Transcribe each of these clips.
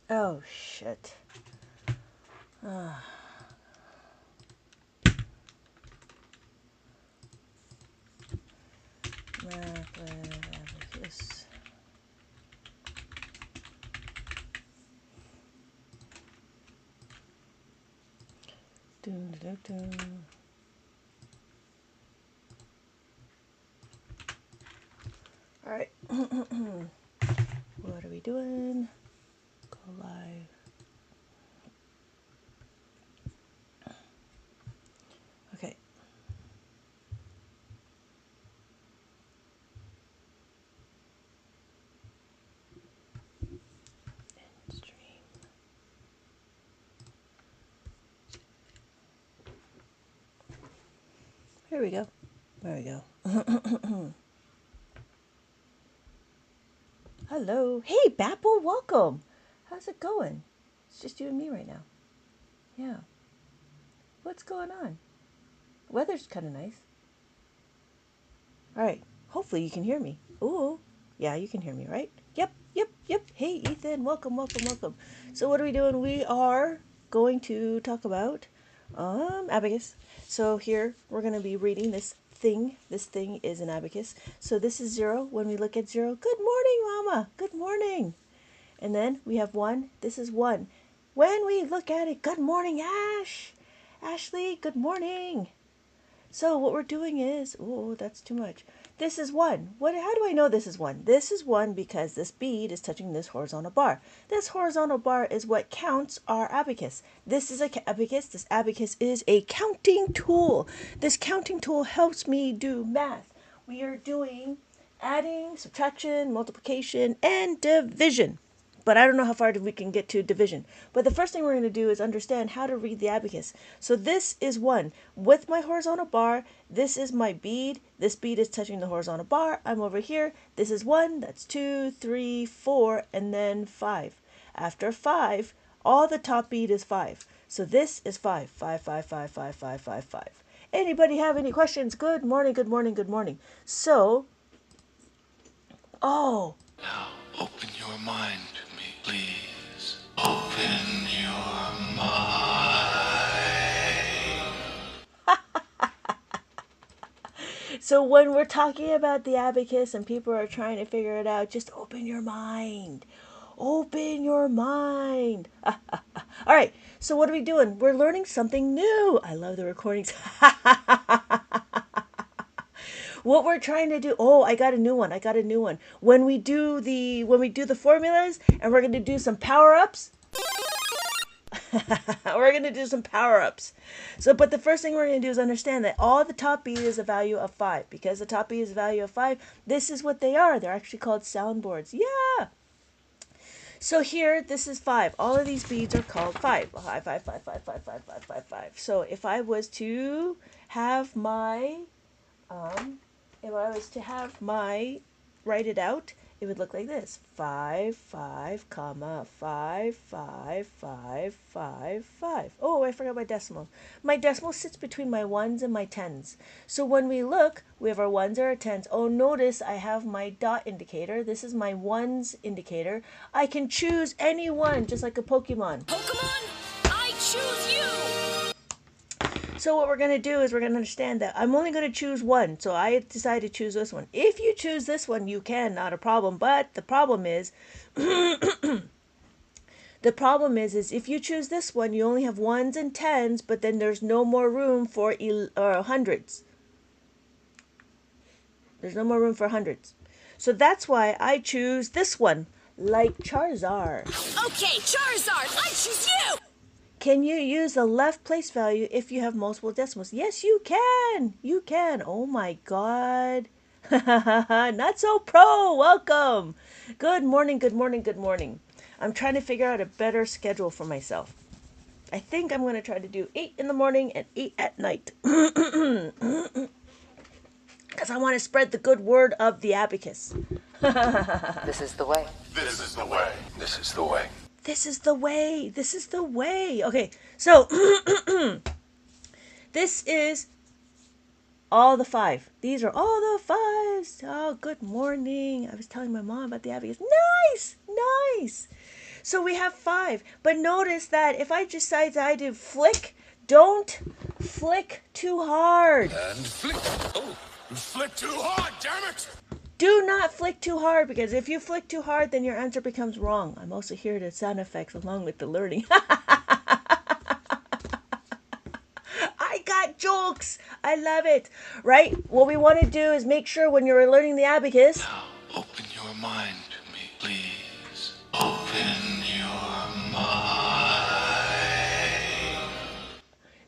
Oh, shit. Ah. Math with Abacus. Dun, dun, dun. All right. What are we doing? Go live. Okay. Stream. Here we go. There we go. Hello. Hey, Bapple, welcome. How's it going? It's just you and me right now. Yeah. What's going on? Weather's kind of nice. All right. Hopefully you can hear me. Ooh. Yeah, you can hear me, right? Yep, yep, yep. Hey, Ethan, welcome, welcome, welcome. So what are we doing? We are going to talk about abacus. So here we're going to be reading this thing. This thing is an abacus. So this is 0. When we look at 0, good morning, Mama. Good morning. And then we have 1. This is 1. When we look at it, good morning, Ash. Ashley, good morning. So what we're doing is, oh, that's too much. This is 1. How do I know this is 1? This is 1 because this bead is touching this horizontal bar. This horizontal bar is what counts our abacus. This is a abacus. This abacus is a counting tool. This counting tool helps me do math. We are doing adding, subtraction, multiplication, and division. But I don't know how far we can get to division. But the first thing we're going to do is understand how to read the abacus. So this is 1. With my horizontal bar, this is my bead. This bead is touching the horizontal bar. I'm over here. This is 1. That's 2, 3, 4, and then 5. After 5, all the top bead is 5. So this is 5. 5, 5, 5, 5, 5, 5, 5. Anybody have any questions? Good morning, good morning, good morning. So, oh, now open your mind to me, please. Open your mind. so when we're talking about the abacus and people are trying to figure it out, just open your mind. Open your mind. All right. So what are we doing? We're learning something new. I love the recordings. What we're trying to do. Oh, I got a new one. I got a new one. When we do the formulas and we're going to do some power-ups, we're going to do some power-ups. So, but the first thing we're going to do is understand that all the top bead is a value of 5. Because the top bead is a value of 5, this is what they are. They're actually called soundboards. Yeah. So here, this is 5. All of these beads are called 5. 5, 5, 5, 5, 5, 5, 5, 5, 5. So if I was to have my, write it out, it would look like this: 5, 5, comma 5, 5, 5, 5, 5. Oh, I forgot my decimal. My decimal sits between my ones and my tens. So when we look, we have our ones and our tens. Oh, notice I have my dot indicator. This is my ones indicator. I can choose any one, just like a Pokemon. Pokemon, I choose you! So what we're going to do is we're going to understand that I'm only going to choose one. So I decided to choose this one. If you choose this one, you can, not a problem. But the problem is, is if you choose this one, you only have ones and tens, but then there's no more room for hundreds. There's no more room for hundreds. So that's why I choose this one, like Charizard. Okay, Charizard, I choose you! Can you use the left place value if you have multiple decimals? Yes, you can. You can. Oh my God. Not so pro. Welcome. Good morning. Good morning. Good morning. I'm trying to figure out a better schedule for myself. I think I'm going to try to do 8 in the morning and 8 at night. Because I want to spread the good word of the abacus. This is the way. This is the way. This is the way. This is the way. This is the way. Okay, so this is all the 5. These are all the 5s. Oh, good morning. I was telling my mom about the abacus. Nice, nice. So we have 5. But notice that if I decide I do flick, don't flick too hard. And flick. Oh, you flick too hard, damn it! Do not flick too hard, because if you flick too hard, then your answer becomes wrong. I'm also here to sound effects along with the learning. I got jokes. I love it. Right? What we want to do is make sure when you're learning the abacus. Now, open your mind to me, please. Open your mind.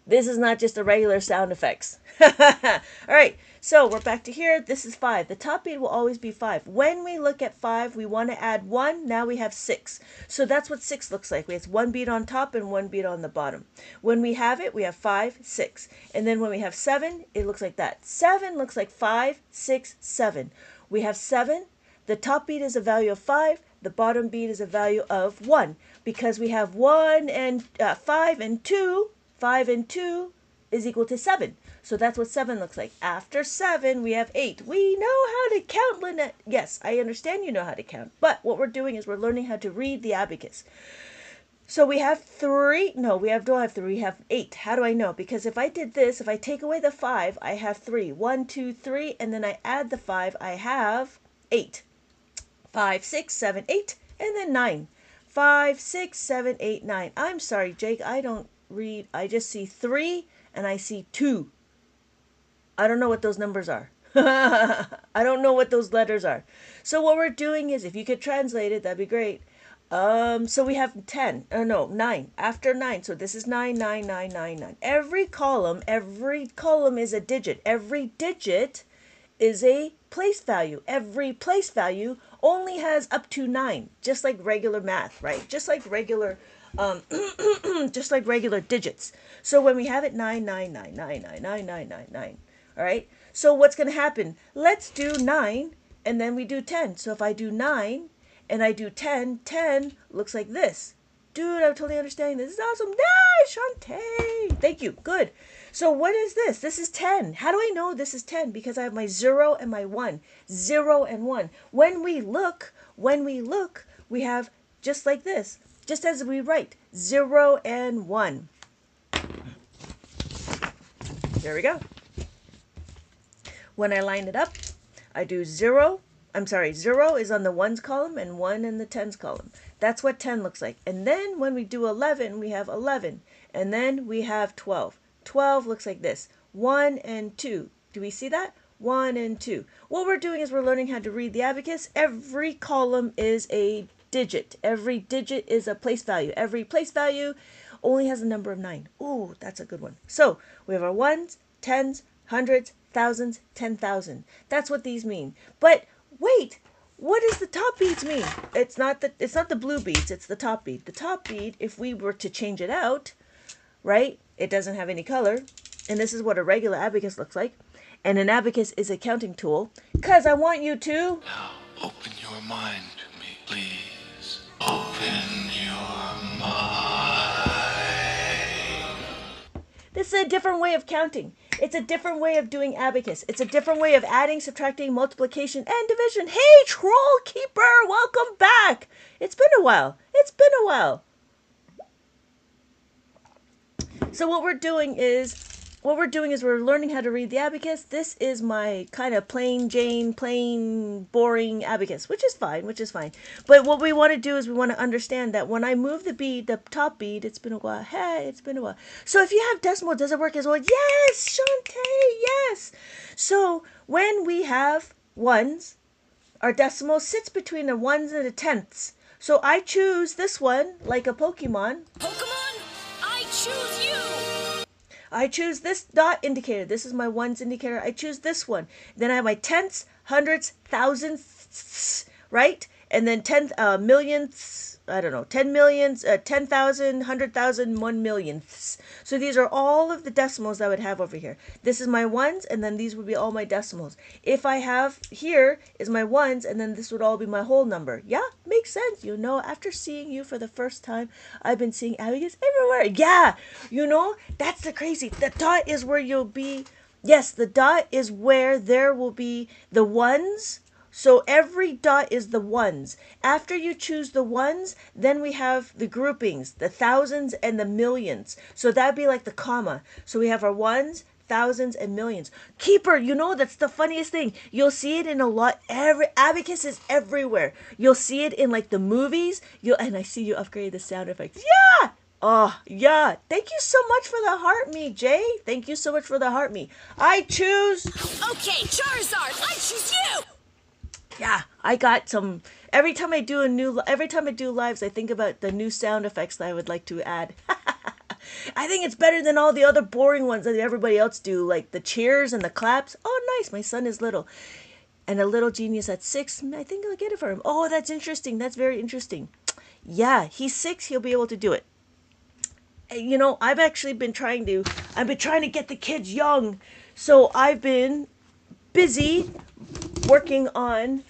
This is not just a regular sound effects. All right. So we're back to here. This is 5. The top beat will always be 5. When we look at 5, we want to add 1. Now we have 6. So that's what 6 looks like. We have 1 beat on top and 1 beat on the bottom. When we have it, we have 5, 6. And then when we have 7, it looks like that. 7 looks like 5, 6, 7. We have 7. The top beat is a value of 5. The bottom beat is a value of 1. Because we have 1 and 5 and 2. 5 and 2 is equal to 7. So that's what 7 looks like. After 7, we have 8. We know how to count, Lynette. Yes, I understand you know how to count. But what we're doing is we're learning how to read the abacus. So we have 3. No, don't have 3. We have 8. How do I know? Because if I did this, if I take away the 5, I have 3. 1, 2, 3. And then I add the 5, I have 8. 5, 6, 7, 8. And then 9. 5, 6, 7, 8, 9. I'm sorry, Jake. I don't read. I just see 3 and I see 2. I don't know what those numbers are. I don't know what those letters are. So what we're doing is, if you could translate it, that'd be great. So we have 10. Oh no, 9. After 9. So this is 9, 9, 9, 9, 9. Every column is a digit. Every digit is a place value. Every place value only has up to 9. Just like regular math, right? Just like regular just like regular digits. So when we have it 9, 9, 9, 9, 9, 9, 9, 9, 9. All right. So what's going to happen? Let's do 9 and then we do 10. So if I do 9 and I do 10, 10 looks like this. Dude, I'm totally understanding this. This is awesome. Nice, Shantae. Thank you. Good. So what is this? This is 10. How do I know this is 10? Because I have my 0 and my 1. 0 and 1. When we look, we have just like this. Just as we write 0 and 1. There we go. When I line it up, I do 0. 0 is on the 1s column and 1 in the 10s column. That's what 10 looks like. And then when we do 11, we have 11. And then we have 12. 12 looks like this. 1 and 2. Do we see that? 1 and 2. What we're doing is we're learning how to read the abacus. Every column is a digit. Every digit is a place value. Every place value only has a number of 9. Ooh, that's a good one. So we have our 1s, 10s, 100s, thousands, 10,000. That's what these mean. But wait, what does the top beads mean? It's not the blue beads, it's the top bead. The top bead, if we were to change it out, right? It doesn't have any color. And this is what a regular abacus looks like. And an abacus is a counting tool. Because I want you to... Now, open your mind to me, please. Open your mind. This is a different way of counting. It's a different way of doing abacus. It's a different way of adding, subtracting, multiplication, and division. Hey, Troll Keeper, welcome back. It's been a while. So what we're doing is we're learning how to read the abacus. This is my kind of plain boring abacus, which is fine. But what we want to do is we want to understand that when I move the bead, the top bead, it's been a while. Hey, it's been a while. So if you have decimal, does it work as well? Yes, Shantae, yes. So when we have ones, our decimal sits between the ones and the tenths. So I choose this one like a Pokemon. Pokemon, I choose you! I choose this dot indicator. This is my ones indicator. I choose this one. Then I have my tenths, hundreds, thousands, right? And then millionths, 10 millions, 10,000, 100,000, 1 millionths. So these are all of the decimals I would have over here. This is my ones, and then these would be all my decimals. If I have here is my ones, and then this would all be my whole number. Yeah, makes sense. After seeing you for the first time, I've been seeing abacus everywhere. Yeah, that's the crazy. The dot is where you'll be. Yes, the dot is where there will be the ones. So every dot is the ones. After you choose the ones, then we have the groupings, the thousands and the millions. So that'd be like the comma. So we have our ones, thousands, and millions. Keeper, you know, that's the funniest thing. You'll see it in a lot. Abacus is everywhere. You'll see it in like the movies. And I see you upgrade the sound effects. Yeah. Oh, yeah. Thank you so much for the heart me, Jay. Thank you so much for the heart me. I choose. Okay, Charizard, I choose you! Yeah, I got some. Every time I do lives, I think about the new sound effects that I would like to add. I think it's better than all the other boring ones that everybody else do, like the cheers and the claps. Oh, nice. My son is little. And a little genius at 6. I think I'll get it for him. Oh, that's interesting. That's very interesting. Yeah, he's 6. He'll be able to do it. You know, I've been trying to get the kids young. So I've been busy working on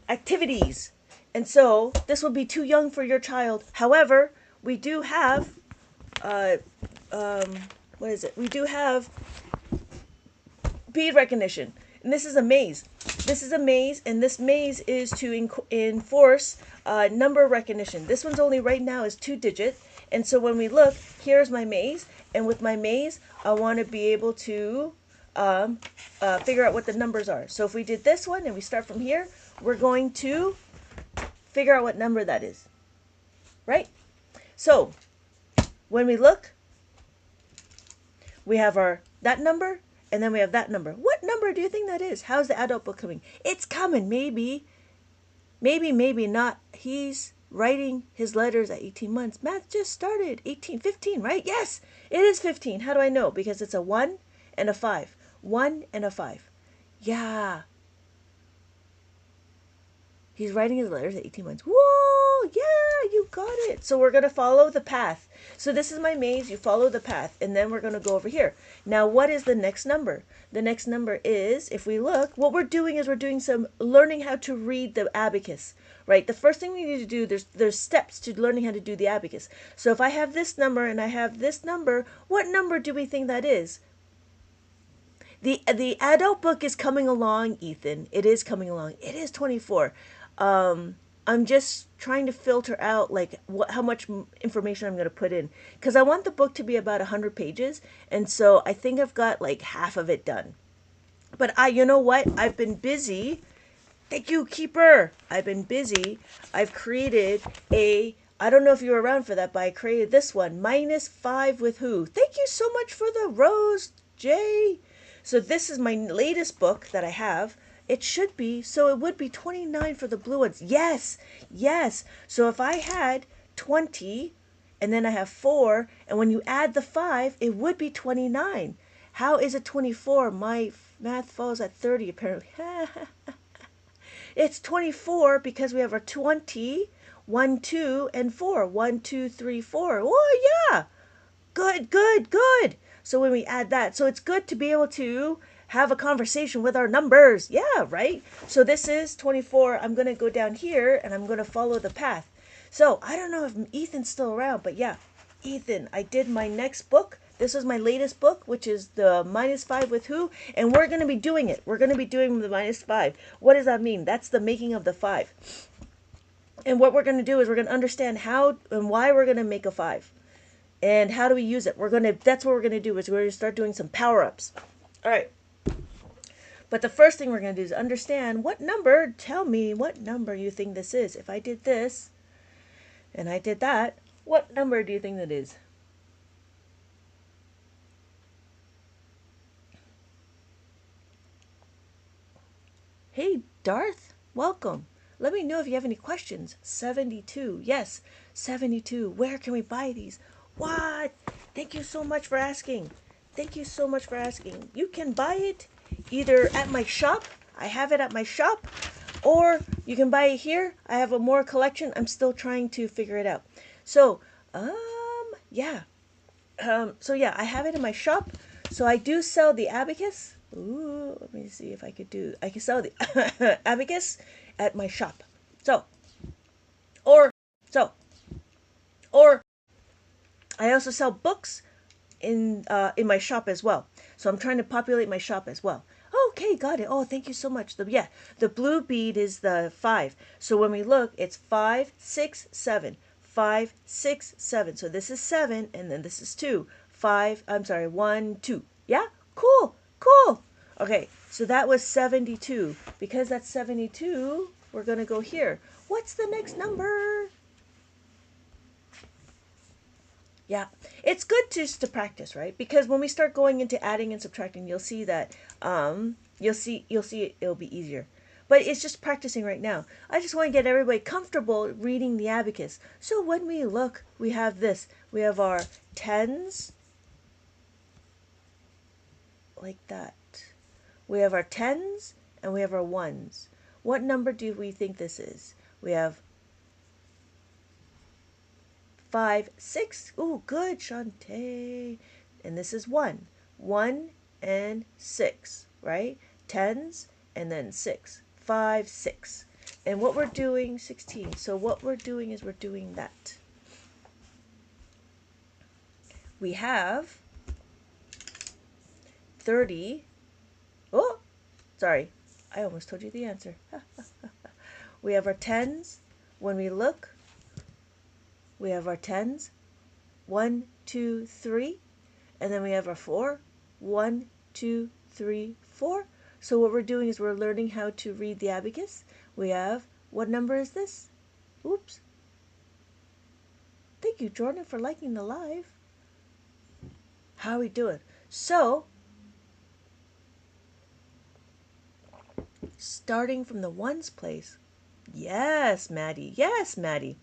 activities. And so this will be too young for your child. However, we do have, what is it? We do have bead recognition. And this is a maze. This is a maze, and this maze is to enforce number recognition. This one's only right now is 2-digit. And so when we look, here's my maze. And with my maze, I want to be able to figure out what the numbers are. So if we did this one and we start from here, we're going to figure out what number that is. Right? So when we look, we have that number, and then we have that number. What number do you think that is? How's the adult book coming? It's coming. Maybe not. He's writing his letters at 18 months. Math just started. 15, right? Yes, it is 15. How do I know? Because it's a 1 and a 5. 1 and a 5. Yeah. He's writing his letters at 18 months. Whoa, yeah, you got it. So we're going to follow the path. So this is my maze. You follow the path. And then we're going to go over here. Now, what is the next number? The next number is, if we look, what we're doing is we're doing some learning how to read the abacus, right? The first thing we need to do, there's steps to learning how to do the abacus. So if I have this number and I have this number, what number do we think that is? The adult book is coming along, Ethan. It is coming along. It is 24. I'm just trying to filter out like how much information I'm going to put in, because I want the book to be about 100 pages, and so I think I've got like half of it done. But you know what? I've been busy. Thank you, Keeper. I've been busy. I've created I don't know if you were around for that, but I created this one, -5 with who. Thank you so much for the rose, Jay. So this is my latest book that I have. It should be, so it would be 29 for the blue ones. Yes, yes. So if I had 20, and then I have 4, and when you add the 5, it would be 29. How is it 24? My math falls at 30, apparently. It's 24 because we have our 20, 1, 2, and 4. 1, 2, 3, 4. Oh, yeah. Good, good, good. So when we add that, so it's good to be able to have a conversation with our numbers. Yeah, right? So this is 24. I'm going to go down here and I'm going to follow the path. So I don't know if Ethan's still around, but yeah, Ethan, I did my next book. This is my latest book, which is the -5 with who, and we're going to be doing it. We're going to be doing the -5. What does that mean? That's the making of the 5. And what we're going to do is we're going to understand how and why we're going to make a 5. And how do we use it? That's what we're going to do, is we're going to start doing some power-ups. All right. But the first thing we're going to do is understand what number, tell me what number you think this is. If I did this and I did that, what number do you think that is? Hey, Darth, welcome. Let me know if you have any questions. 72. Yes, 72. Where can we buy these? What? Thank you so much for asking. Thank you so much for asking. You can buy it either at my shop. I have it at my shop. Or you can buy it here. I have a more collection. I'm still trying to figure it out. So, yeah. So yeah, I have it in my shop. So I do sell the abacus. Ooh, let me see if I can sell the abacus at my shop. Or I also sell books in my shop as well. So I'm trying to populate my shop as well. Oh, Okay, got it. Oh, thank you so much. The blue bead is the 5. So when we look, it's 5, 6, 7. 5, 6, 7. So this is 7, and then this is 2. 5, I'm sorry, 1, 2. Yeah? Cool, cool. Okay, so that was 72. Because that's 72, we're going to go here. What's the next number? Yeah, it's good just to practice, right? Because when we start going into adding and subtracting, you'll see that it'll be easier. But it's just practicing right now. I just want to get everybody comfortable reading the abacus. So when we look, we have this. We have our tens, like that. We have our tens, and we have our ones. What number do we think this is? We have 5, 6. Ooh, good, Shantae. And this is 1. 1 and 6, right? Tens and then 6. 5, 6. And what we're doing, 16. So what we're doing is we're doing that. We have 30. Oh, sorry. I almost told you the answer. We have our tens. When we look, we have our tens. 1, 2, 3. And then we have our 4. 1, 2, 3, 4. So what we're doing is we're learning how to read the abacus. We have, what number is this? Oops. Thank you, Jordan, for liking the live. How are we doing? So, starting from the ones place. Yes, Maddie. Yes, Maddie.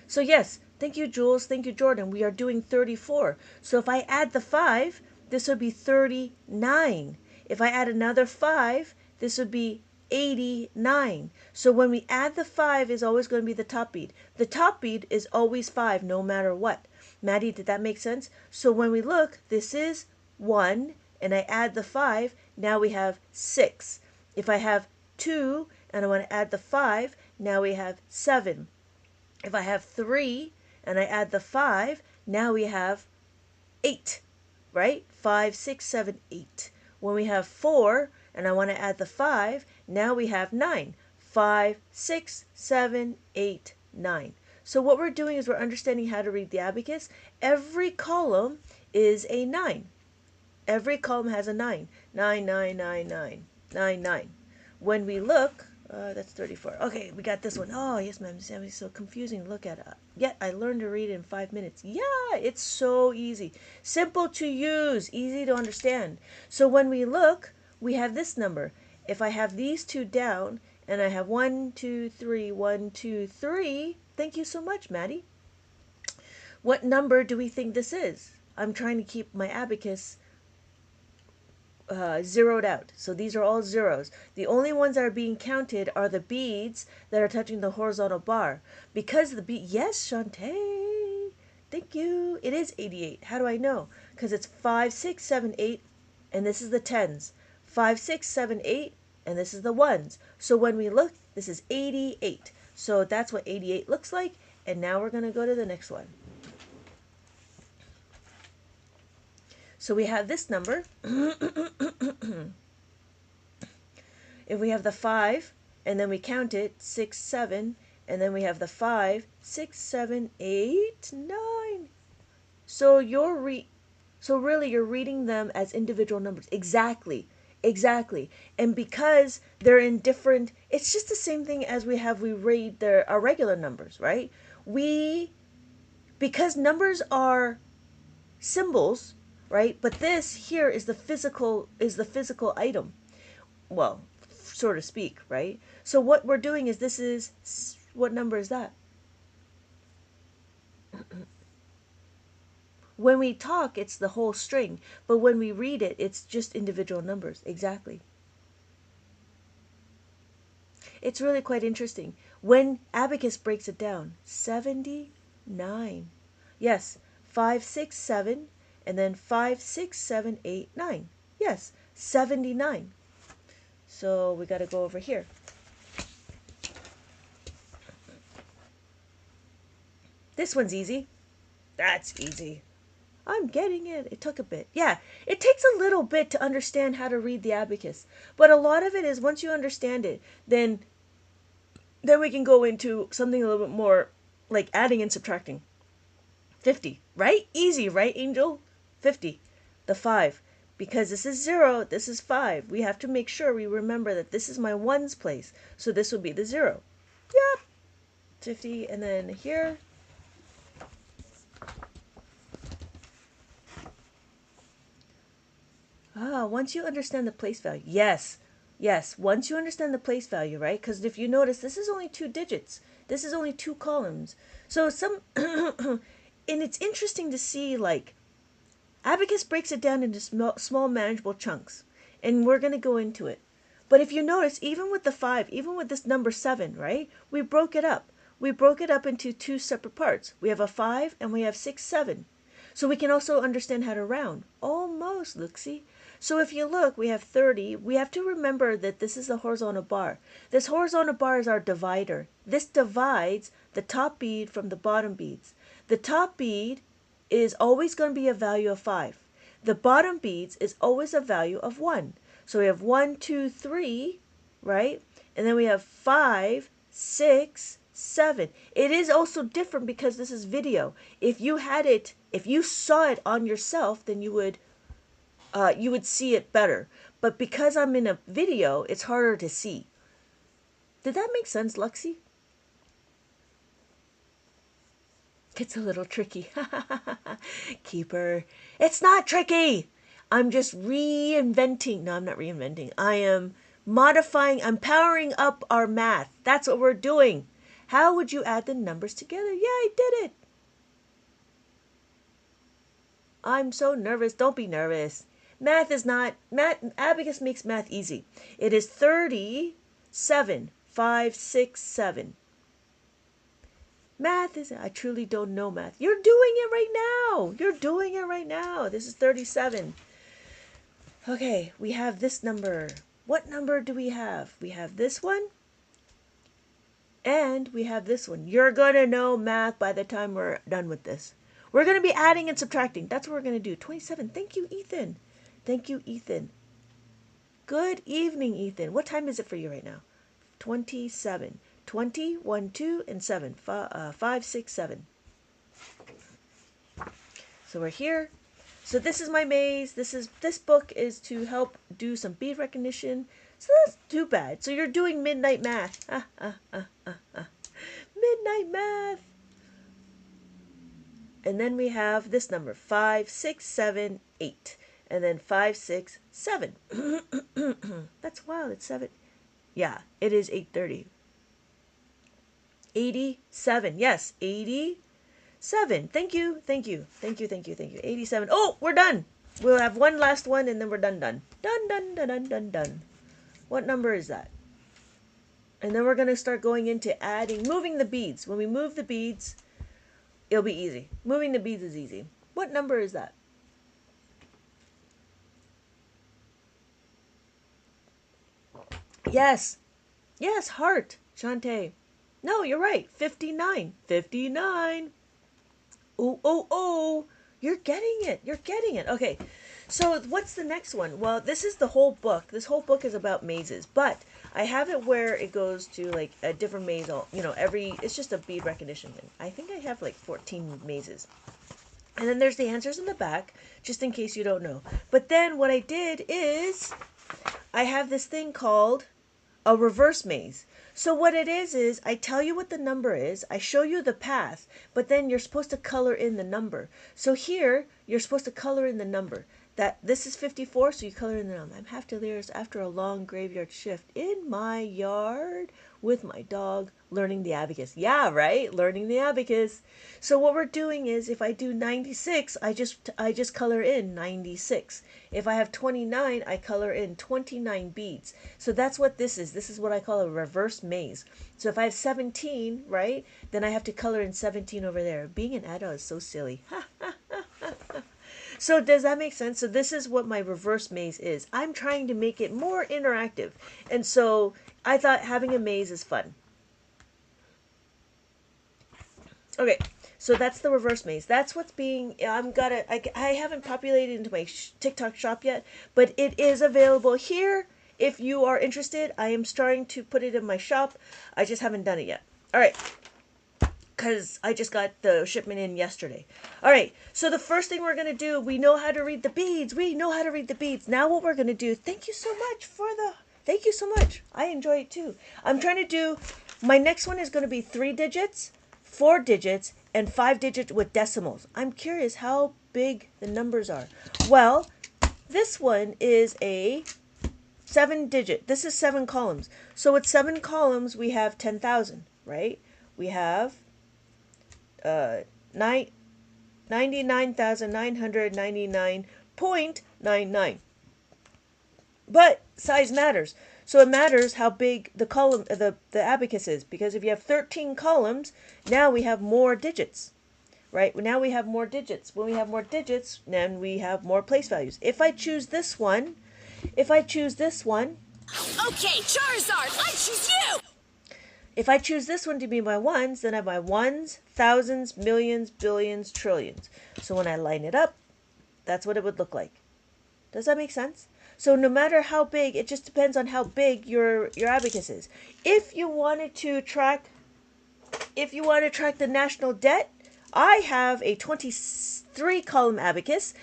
So yes, thank you, Jules. Thank you, Jordan. We are doing 34. So if I add the 5, this would be 39. If I add another 5, this would be 89. So when we add the 5 is always going to be the top bead. The top bead is always 5 no matter what. Maddie, did that make sense? So when we look, this is 1, and I add the 5, now we have 6. If I have 2, and I want to add the 5, now we have 7. If I have 3 and I add the 5, now we have 8, right? 5, 6, 7, 8. When we have 4 and I want to add the 5, now we have 9. 5, 6, 7, 8, 9. So what we're doing is we're understanding how to read the abacus. Every column is a 9. Every column has a 9. 9, 9, 9, 9, 9, 9. When we look, that's 34. Okay, we got this one. Oh, yes, ma'am. It's so confusing to look at. Yet I learned to read in 5 minutes. Yeah, it's so easy. Simple to use, easy to understand. So when we look, we have this number. If I have these two down, and I have 1, 2, 3, 1, 2, 3. Thank you so much, Maddie. What number do we think this is? I'm trying to keep my abacus zeroed out. So these are all zeros. The only ones that are being counted are the beads that are touching the horizontal bar. Because the bead, yes, Shantae, thank you. It is 88. How do I know? Because it's 5, 6, 7, 8, and this is the tens. 5, 6, 7, 8, and this is the ones. So when we look, this is 88. So that's what 88 looks like. And now we're going to go to the next one. So we have this number. If we have the 5, and then we count it, 6, 7, and then we have the 5, 6, 7, 8, 9. So really you're reading them as individual numbers. Exactly. And because they're in different, it's just the same thing as we read our regular numbers, right? Because numbers are symbols, right? But this here is the physical item. Well, so to speak, right? So what we're doing is what number is that? When we talk, it's the whole string, but when we read it, it's just individual numbers. Exactly. It's really quite interesting. When Abacus breaks it down, 79. Yes, 5, 6, 7, and then 5, 6, 7, 8, 9. Yes, 79. So we got to go over here. This one's easy. That's easy. I'm getting it. It took a bit. Yeah, it takes a little bit to understand how to read the abacus. But a lot of it is once you understand it, then we can go into something a little bit more like adding and subtracting. 50, right? Easy, right, Angel? 50. The 5. Because this is 0, this is 5. We have to make sure we remember that this is my ones place. So this would be the 0. Yep. 50, and then here. Once you understand the place value. Yes. Yes, once you understand the place value, right? Because if you notice, this is only 2 digits. This is only 2 columns. So some, and it's interesting to see, like, Abacus breaks it down into small manageable chunks. And we're going to go into it. But if you notice, even with the 5, even with this number 7, right? We broke it up. We broke it up into 2 separate parts. We have a 5 and we have 6, 7. So we can also understand how to round. Almost, Luxie. So if you look, we have 30. We have to remember that this is the horizontal bar. This horizontal bar is our divider. This divides the top bead from the bottom beads. The top bead is always going to be a value of 5. The bottom beads is always a value of 1. So we have 1, 2, 3, right? And then we have 5, 6, 7. It is also different because this is video. If you saw it on yourself, then you would see it better. But because I'm in a video, it's harder to see. Did that make sense, Luxie? It's a little tricky. Keeper. It's not tricky. I'm just reinventing. No, I'm not reinventing. I am modifying. I'm powering up our math. That's what we're doing. How would you add the numbers together? Yeah, I did it. I'm so nervous. Don't be nervous. Math is not. Abacus makes math easy. It is 37, 5, 6, 7. Math is, I truly don't know math. You're doing it right now. You're doing it right now. This is 37. Okay, we have this number. What number do we have? We have this one. And we have this one. You're going to know math by the time we're done with this. We're going to be adding and subtracting. That's what we're going to do. 27. Thank you, Ethan. Thank you, Ethan. Good evening, Ethan. What time is it for you right now? 27. 20, 1, 2, and 7. 5, 6, 7. So we're here. So this is my maze. This book is to help do some bead recognition. So that's too bad. So you're doing midnight math. Midnight math. And then we have this number, 5, 6, 7, 8. And then 5, 6, 7. That's wild. It's 7. Yeah, it is 8:30. 87. Yes, 87. Thank you. 87. Oh, we're done. We'll have one last one and then we're done. Done. What number is that? And then we're going to start going into moving the beads. When we move the beads, it'll be easy. Moving the beads is easy. What number is that? Yes, heart, Shantae. No, you're right. 59. 59. Oh. You're getting it. Okay. So what's the next one? Well, this is the whole book. This whole book is about mazes, but I have it where it goes to like a different maze. It's just a bead recognition thing. I think I have like 14 mazes. And then there's the answers in the back, just in case you don't know. But then what I did is I have this thing called a reverse maze. So what it is I tell you what the number is, I show you the path, but then you're supposed to color in the number. So here, you're supposed to color in the number. This is 54, so you color in the number. I'm half delirious after a long graveyard shift in my yard with my dog learning the abacus. Yeah, right? Learning the abacus. So what we're doing is if I do 96, I just color in 96. If I have 29, I color in 29 beads. So that's what this is. This is what I call a reverse maze. So if I have 17, right, then I have to color in 17 over there. Being an adult is so silly. So does that make sense? So this is what my reverse maze is. I'm trying to make it more interactive. And so I thought having a maze is fun. Okay, So that's the reverse maze. That's what's being, I haven't populated into my TikTok shop yet, but it is available here. If you are interested, I am starting to put it in my shop. I just haven't done it yet. All right. Because I just got the shipment in yesterday. All right, so the first thing we're going to do, we know how to read the beads. We know how to read the beads. Now what we're going to do, thank you so much. I enjoy it too. I'm trying to do, my next one is going to be 3 digits, 4 digits, and 5 digits with decimals. I'm curious how big the numbers are. Well, this one is a 7 digit. This is 7 columns. So with 7 columns, we have 10,000, right? We have 99,999.99. But size matters. So it matters how big the column, the abacus is, because if you have 13 columns, now we have more digits, right? Now we have more digits. When we have more digits, then we have more place values. If I choose this one, Okay, Charizard, I choose you! if I choose this one to be my ones, then I have my ones, thousands, millions, billions, trillions. So when I line it up, that's what it would look like. Does that make sense? So no matter how big, it just depends on how big your abacus is. If you wanted to track the national debt, I have a 23 column abacus.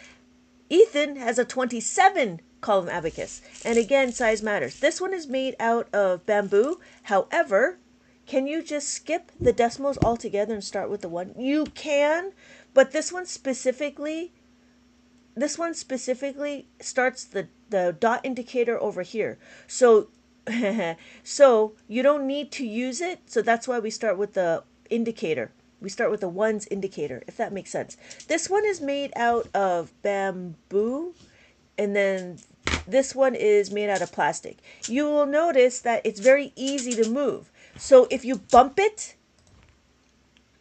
Ethan has a 27 column abacus. And again, size matters. This one is made out of bamboo. However, can you just skip the decimals altogether and start with the 1? You can, but this one specifically starts the dot indicator over here. So so you don't need to use it. So that's why we start with the indicator. We start with the ones indicator, if that makes sense. This one is made out of bamboo, and then this one is made out of plastic. You will notice that it's very easy to move. So if you bump it,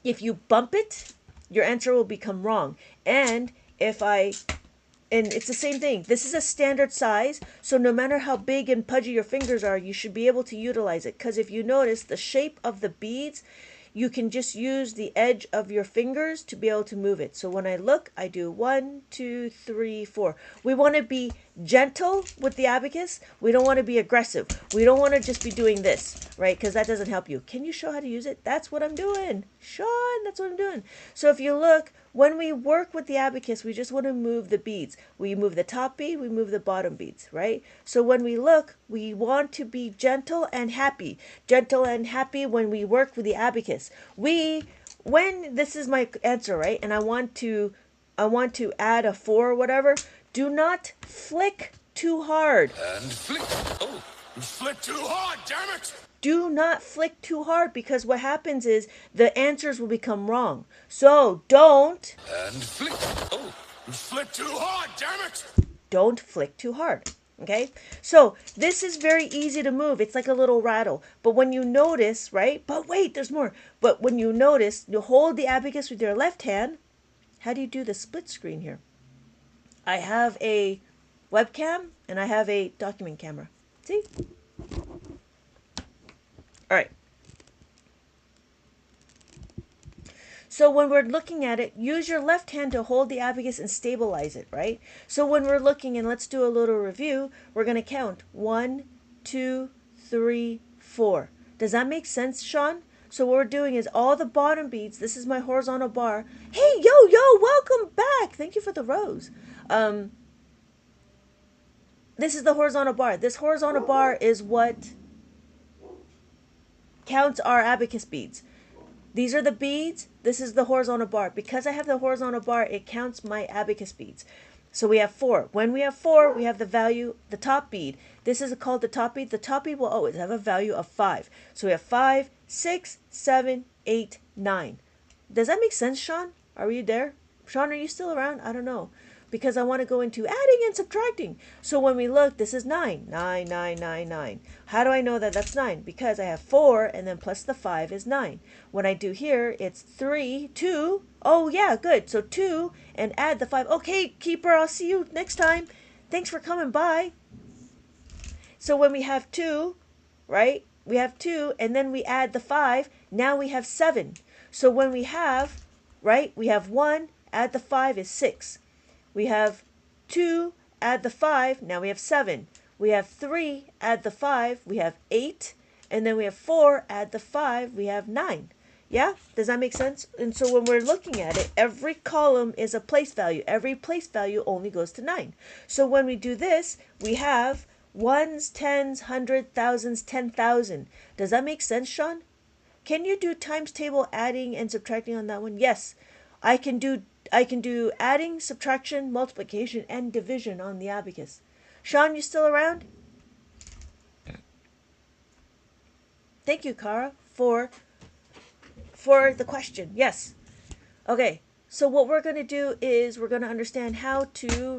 your answer will become wrong. And it's the same thing. This is a standard size, so no matter how big and pudgy your fingers are, you should be able to utilize it. Because if you notice the shape of the beads, you can just use the edge of your fingers to be able to move it. So when I look, I do 1, 2, 3, 4. We want to be gentle with the abacus. We don't want to be aggressive. We don't want to just be doing this, right? Because that doesn't help you. Can you show how to use it? That's what I'm doing. Sean, that's what I'm doing. So if you look, when we work with the abacus, we just want to move the beads. We move the top bead, we move the bottom beads, right? So when we look, we want to be gentle and happy. Gentle and happy when we work with the abacus. When this is my answer, right? And I want to add a 4 or whatever, do not flick too hard. And flick. Oh, you flick too hard, damn it! Do not flick too hard, because what happens is the answers will become wrong. So don't. And flick. Oh, you flick too hard, damn it! Don't flick too hard. Okay? So this is very easy to move. It's like a little rattle. But when you notice, right? But wait, there's more. But when you notice, you hold the abacus with your left hand. How do you do the split screen here? I have a webcam and I have a document camera. See? All right. So when we're looking at it, use your left hand to hold the abacus and stabilize it, right? So when we're looking, and let's do a little review, we're going to count 1, 2, 3, 4. Does that make sense, Sean? So what we're doing is all the bottom beads, this is my horizontal bar. Hey, yo, welcome back. Thank you for the rose. This is the horizontal bar. This horizontal bar is what counts our abacus beads. These are the beads. This is the horizontal bar. Because I have the horizontal bar, it counts my abacus beads. So we have 4. When we have 4, we have the value, the top bead. This is called the top bead. The top bead will always have a value of 5. So we have 5, 6, 7, 8, 9. Does that make sense, Sean? Are you there? Sean, are you still around? I don't know. Because I want to go into adding and subtracting. So when we look, this is 9. 9, 9, 9, 9. How do I know that that's 9? Because I have 4 and then plus the 5 is 9. When I do here, it's 3, 2. Oh, yeah, good. So 2 and add the 5. Okay, Keeper, I'll see you next time. Thanks for coming by. So when we have 2, right? We have 2 and then we add the 5. Now we have 7. So when we have right? We have 1, add the 5 is 6. We have 2, add the 5, now we have 7. We have 3, add the 5, we have 8. And then we have 4, add the 5, we have 9. Yeah? Does that make sense? And so when we're looking at it, every column is a place value. Every place value only goes to 9. So when we do this, we have ones, tens, hundred, thousands, 10,000. Does that make sense, Sean? Can you do times table adding and subtracting on that one? Yes. I can do adding, subtraction, multiplication, and division on the abacus. Sean, you still around? Thank you, Kara, for the question. Yes. Okay. So what we're going to do is we're going to understand how to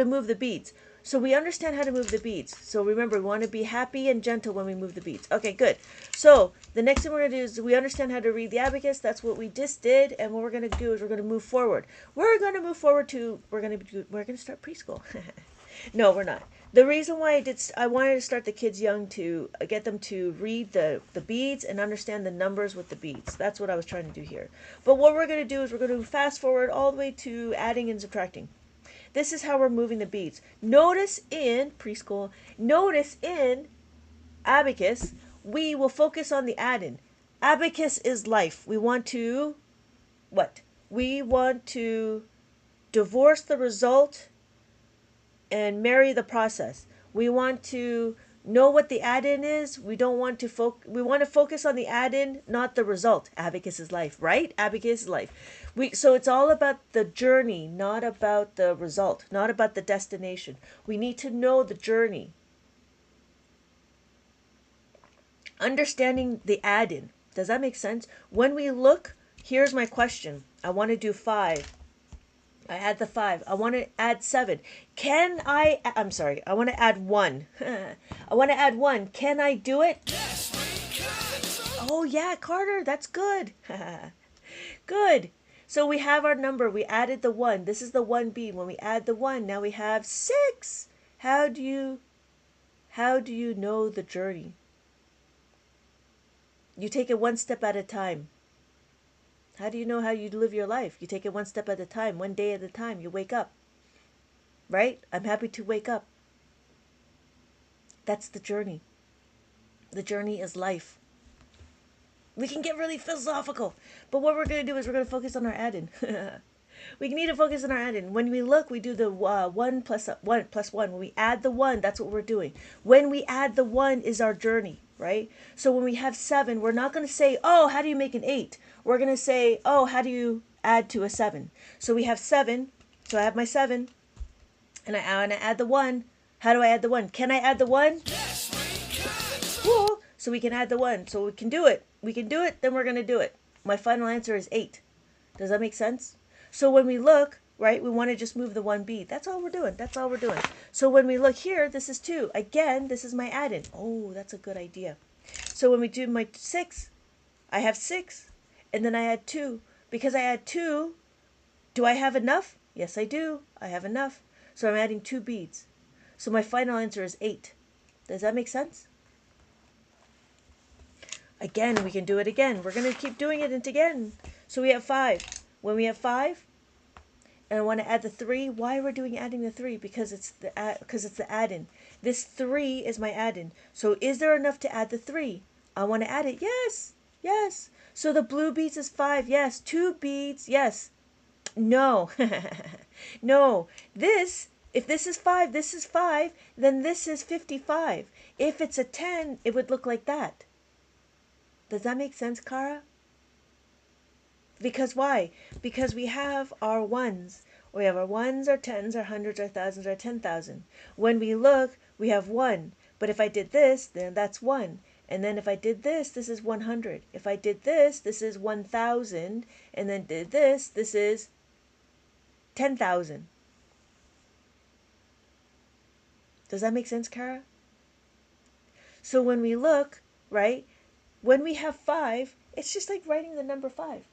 move the beads. So we understand how to move the beads. So remember, we want to be happy and gentle when we move the beads. Okay, good. So the next thing we're going to do is we understand how to read the abacus. That's what we just did. And what we're going to do is we're going to move forward. We're going to start preschool. No, we're not. The reason why I wanted to start the kids young to get them to read the beads and understand the numbers with the beads. That's what I was trying to do here. But what we're going to do is we're going to fast forward all the way to adding and subtracting. This is how we're moving the beads. Notice in abacus, we will focus on the add-in. Abacus is life. We want to, what? We want to divorce the result and marry the process. We want to know what the add-in is. We don't want to we want to focus on the add-in, not the result. Abacus is life, right? Abacus is life. So it's all about the journey, not about the result, not about the destination. We need to know the journey. Understanding the add-in. Does that make sense? When we look, here's my question. I want to do 5. I add the 5. I want to add 7. I want to add 1. I want to add 1. Can I do it? Yes, we can. Oh, yeah, Carter, that's good. Good. So we have our number. We added the 1. This is the 1B. When we add the 1, now we have 6. How do you know the journey? You take it one step at a time. How do you know how you live your life? You take it one step at a time, one day at a time. You wake up. Right? I'm happy to wake up. That's the journey. The journey is life. We can get really philosophical, but what we're going to do is we're going to focus on our add-in. We need to focus on our add-in. When we look, we do the 1 plus 1 plus 1. When we add the 1, that's what we're doing. When we add the 1 is our journey, right? So when we have 7, we're not going to say, oh, how do you make an 8? We're going to say, oh, how do you add to a 7? So we have 7. So I have my 7. And I want to add the 1. How do I add the 1? Can I add the 1? Yes, we can. Cool. So we can add the 1. So we can do it. We can do it, then we're going to do it. My final answer is 8. Does that make sense? So when we look, right, we want to just move the 1B. That's all we're doing. That's all we're doing. So when we look here, this is 2. Again, this is my add-in. Oh, that's a good idea. So when we do my 6, I have 6. And then I add 2. Because I add 2, do I have enough? Yes, I do. I have enough. So I'm adding 2 beads. So my final answer is 8. Does that make sense? Again, we can do it again. We're going to keep doing it again. So we have 5. When we have 5, and I want to add the 3, why are we doing adding the 3? Because it's the add-in. This 3 is my add-in. So is there enough to add the 3? I want to add it. Yes. Yes. So the blue beads is 5. Yes. 2 beads. Yes. No. No. If this is 5, this is 5, then this is 55. If it's a 10, it would look like that. Does that make sense, Kara? Because why? Because we have our ones. We have our ones, our tens, our hundreds, our thousands, our 10,000. When we look, we have 1. But if I did this, then that's 1. And then if I did this, this is 100. If I did this, this is 1,000. And then did this, this is 10,000. Does that make sense, Kara? So when we look, right, when we have 5, it's just like writing the number 5.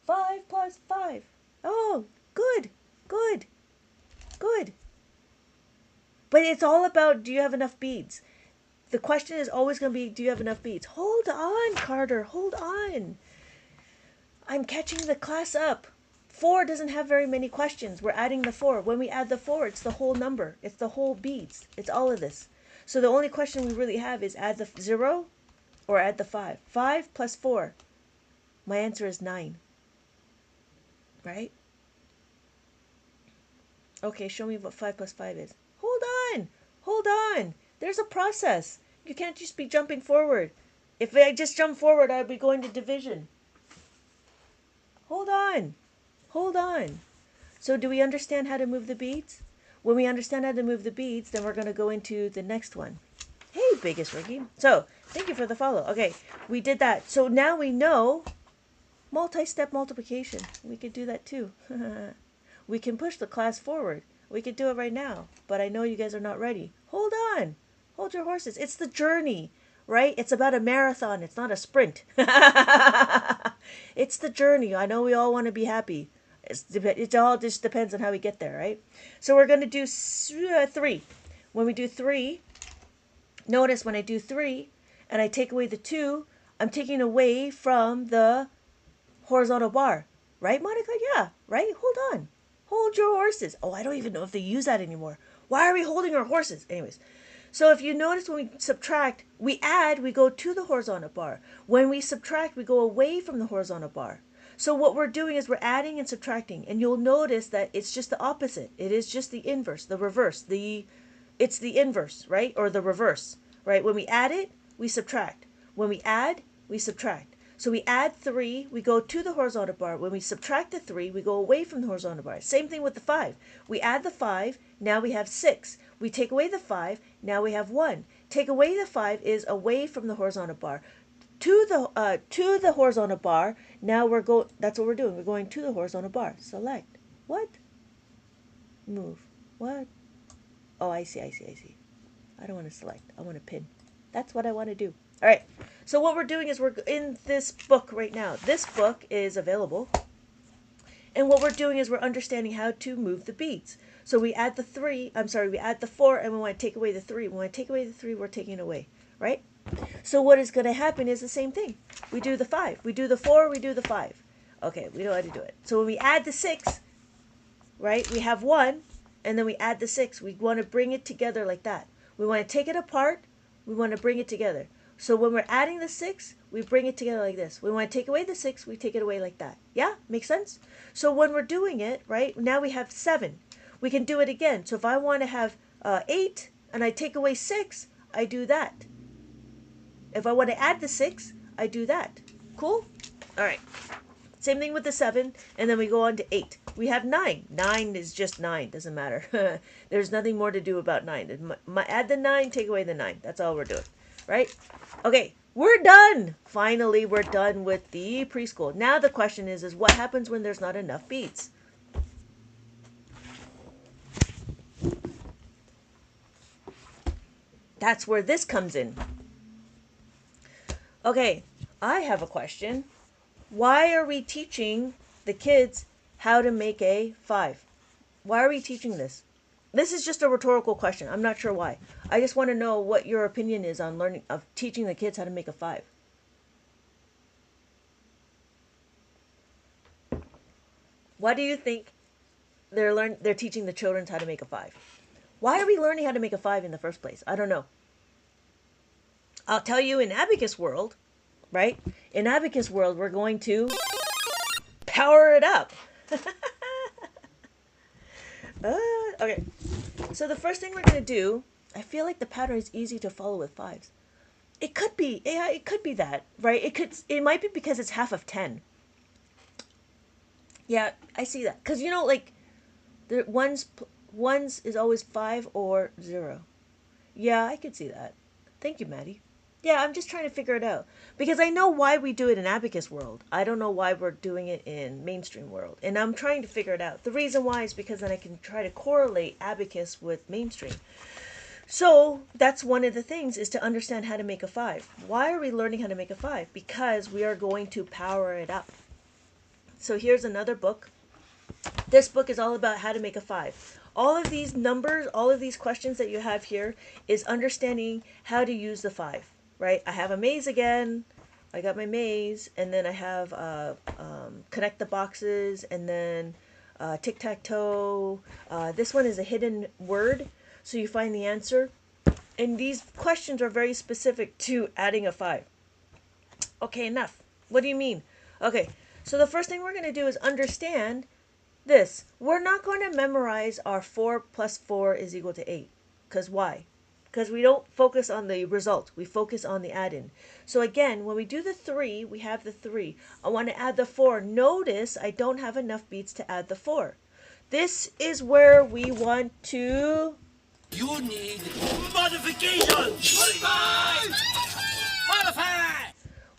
5 plus 5. Oh, good, good, good. But it's all about, do you have enough beads? The question is always going to be, do you have enough beads? Hold on, Carter, hold on. I'm catching the class up. 4 doesn't have very many questions. We're adding the 4. When we add the 4, it's the whole number. It's the whole beads. It's all of this. So the only question we really have is add the 0 or add the 5. 5 plus 4. My answer is 9. Right? Okay, show me what 5 plus 5 is. Hold on. Hold on. There's a process. You can't just be jumping forward. If I just jump forward, I'd be going to division. Hold on. Hold on. So do we understand how to move the beads? When we understand how to move the beads, then we're going to go into the next one. Hey, biggest Ricky. So, thank you for the follow. Okay, we did that. So now we know multi-step multiplication. We could do that too. We can push the class forward. We could do it right now. But I know you guys are not ready. Hold on. Hold your horses. It's the journey, right? It's about a marathon. It's not a sprint. It's the journey. I know we all want to be happy. It all just depends on how we get there, right? So we're going to do 3. When we do 3, notice when I do 3 and I take away the 2, I'm taking away from the horizontal bar. Right, Monica? Yeah, right? Hold on. Hold your horses. Oh, I don't even know if they use that anymore. Why are we holding our horses? Anyways, so if you notice when we subtract, we add, we go to the horizontal bar. When we subtract, we go away from the horizontal bar. So what we're doing is we're adding and subtracting, and you'll notice that it's just the opposite. It is just the inverse, the reverse. It's the inverse, right? Or the reverse, right? When we add it, we subtract. When we add, we subtract. So we add 3, we go to the horizontal bar. When we subtract the 3, we go away from the horizontal bar. Same thing with the 5. We add the 5, now we have 6. We take away the 5, now we have 1. Take away the 5 is away from the horizontal bar. To the horizontal bar, now that's what we're doing. We're going to the horizontal bar. Select. What? Move. What? Oh, I see. I don't want to select. I want to pin. That's what I want to do. All right. So what we're doing is we're in this book right now. This book is available. And what we're doing is we're understanding how to move the beads. So we add the 4, and we want to take away the 3. When we take away the 3, we're taking it away, right? So what is going to happen is the same thing. We do the 5. We do the 4. We do the 5. Okay, we know how to do it. So when we add the 6, right, we have 1, and then we add the 6. We want to bring it together like that. We want to take it apart. We want to bring it together. So when we're adding the 6, we bring it together like this. We want to take away the 6, we take it away like that. Yeah? Makes sense? So when we're doing it, right, now we have 7. We can do it again. So if I want to have 8, and I take away 6, I do that. If I want to add the 6, I do that. Cool? All right. Same thing with the 7, and then we go on to 8. We have 9. 9 is just 9. Doesn't matter. There's nothing more to do about 9. Add the 9, take away the 9. That's all we're doing. Right? Okay. We're done. Finally, we're done with the preschool. Now the question is what happens when there's not enough beads? That's where this comes in. Okay, I have a question. Why are we teaching the kids how to make a 5? Why are we teaching this? This is just a rhetorical question. I'm not sure why. I just want to know what your opinion is on teaching the kids how to make a 5. Why do you think they're teaching the children how to make a 5? Why are we learning how to make a 5 in the first place? I don't know. I'll tell you, in Abacus world, right? In Abacus world, we're going to power it up. Okay. So the first thing we're going to do, I feel like the pattern is easy to follow with 5s. It could be. Yeah, it could be that, right? It might be because it's half of 10. Yeah, I see that. Because, like, ones is always 5 or 0. Yeah, I could see that. Thank you, Maddie. Yeah, I'm just trying to figure it out. Because I know why we do it in Abacus world. I don't know why we're doing it in mainstream world. And I'm trying to figure it out. The reason why is because then I can try to correlate Abacus with mainstream. So that's one of the things, is to understand how to make a 5. Why are we learning how to make a 5? Because we are going to power it up. So here's another book. This book is all about how to make a 5. All of these numbers, all of these questions that you have here is understanding how to use the 5, right? I have a maze again. I got my maze, and then I have connect the boxes, and then tic-tac-toe. This one is a hidden word, so you find the answer. And these questions are very specific to adding a 5. Okay, enough. What do you mean? Okay, so the first thing we're going to do is understand this. We're not going to memorize our 4 plus 4 is equal to 8. Because why? Because we don't focus on the result. We focus on the add-in. So again, when we do the 3, we have the 3. I want to add the 4. Notice I don't have enough beats to add the 4. This is where we want to... You need modifications. Modify.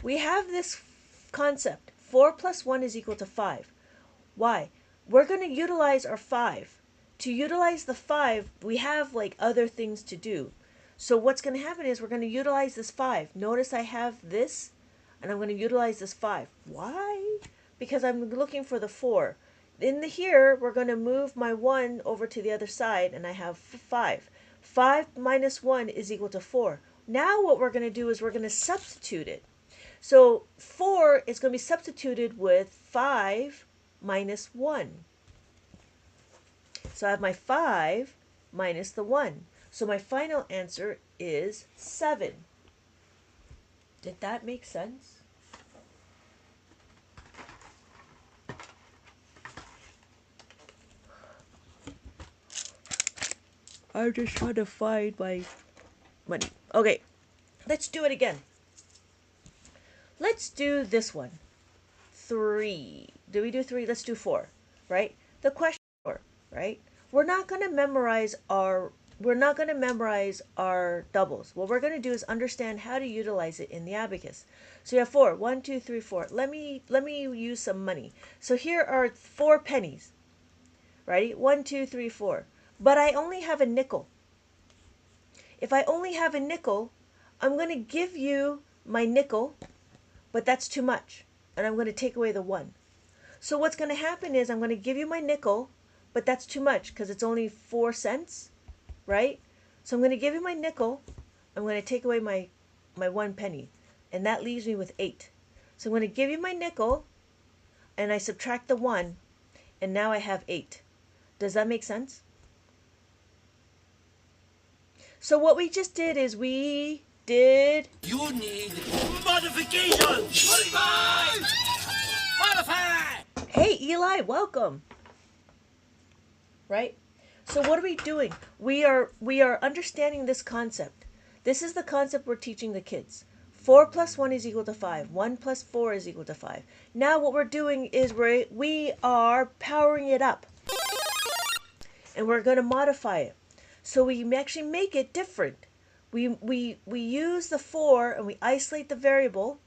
We have this concept. 4 plus 1 is equal to 5. Why? We're going to utilize our 5. To utilize the 5, we have like other things to do. So what's going to happen is we're going to utilize this 5. Notice I have this, and I'm going to utilize this 5. Why? Because I'm looking for the 4. In the here, we're going to move my 1 over to the other side, and I have 5. 5 minus 1 is equal to 4. Now what we're going to do is we're going to substitute it. So 4 is going to be substituted with 5 minus 1. So I have my 5 minus the 1. So my final answer is 7. Did that make sense? I'm just trying to find my money. Okay, let's do it again. Let's do this one. 3. Do we do 3? Let's do 4, right? The question 4, right? We're not going to memorize our doubles. What we're going to do is understand how to utilize it in the abacus. So you have 4. 1, 2, 3, 4. Let me use some money. So here are 4 pennies. Ready? 1, 2, 3, 4. But I only have a nickel. If I only have a nickel, I'm going to give you my nickel, but that's too much. And I'm going to take away the 1. So what's going to happen is I'm going to give you my nickel, but that's too much because it's only 4 cents, right? So I'm going to give you my nickel. I'm going to take away my 1 penny, and that leaves me with 8. So I'm going to give you my nickel, and I subtract the 1, and now I have 8. Does that make sense? So what we just did is we did... You need modifications. Modify. Hey, Eli, welcome. Right? So what are we doing? We are understanding this concept. This is the concept we're teaching the kids. 4 plus 1 is equal to 5. 1 plus 4 is equal to 5. Now what we're doing is we are powering it up. And we're going to modify it. So we actually make it different. We use the 4 and we isolate the variable,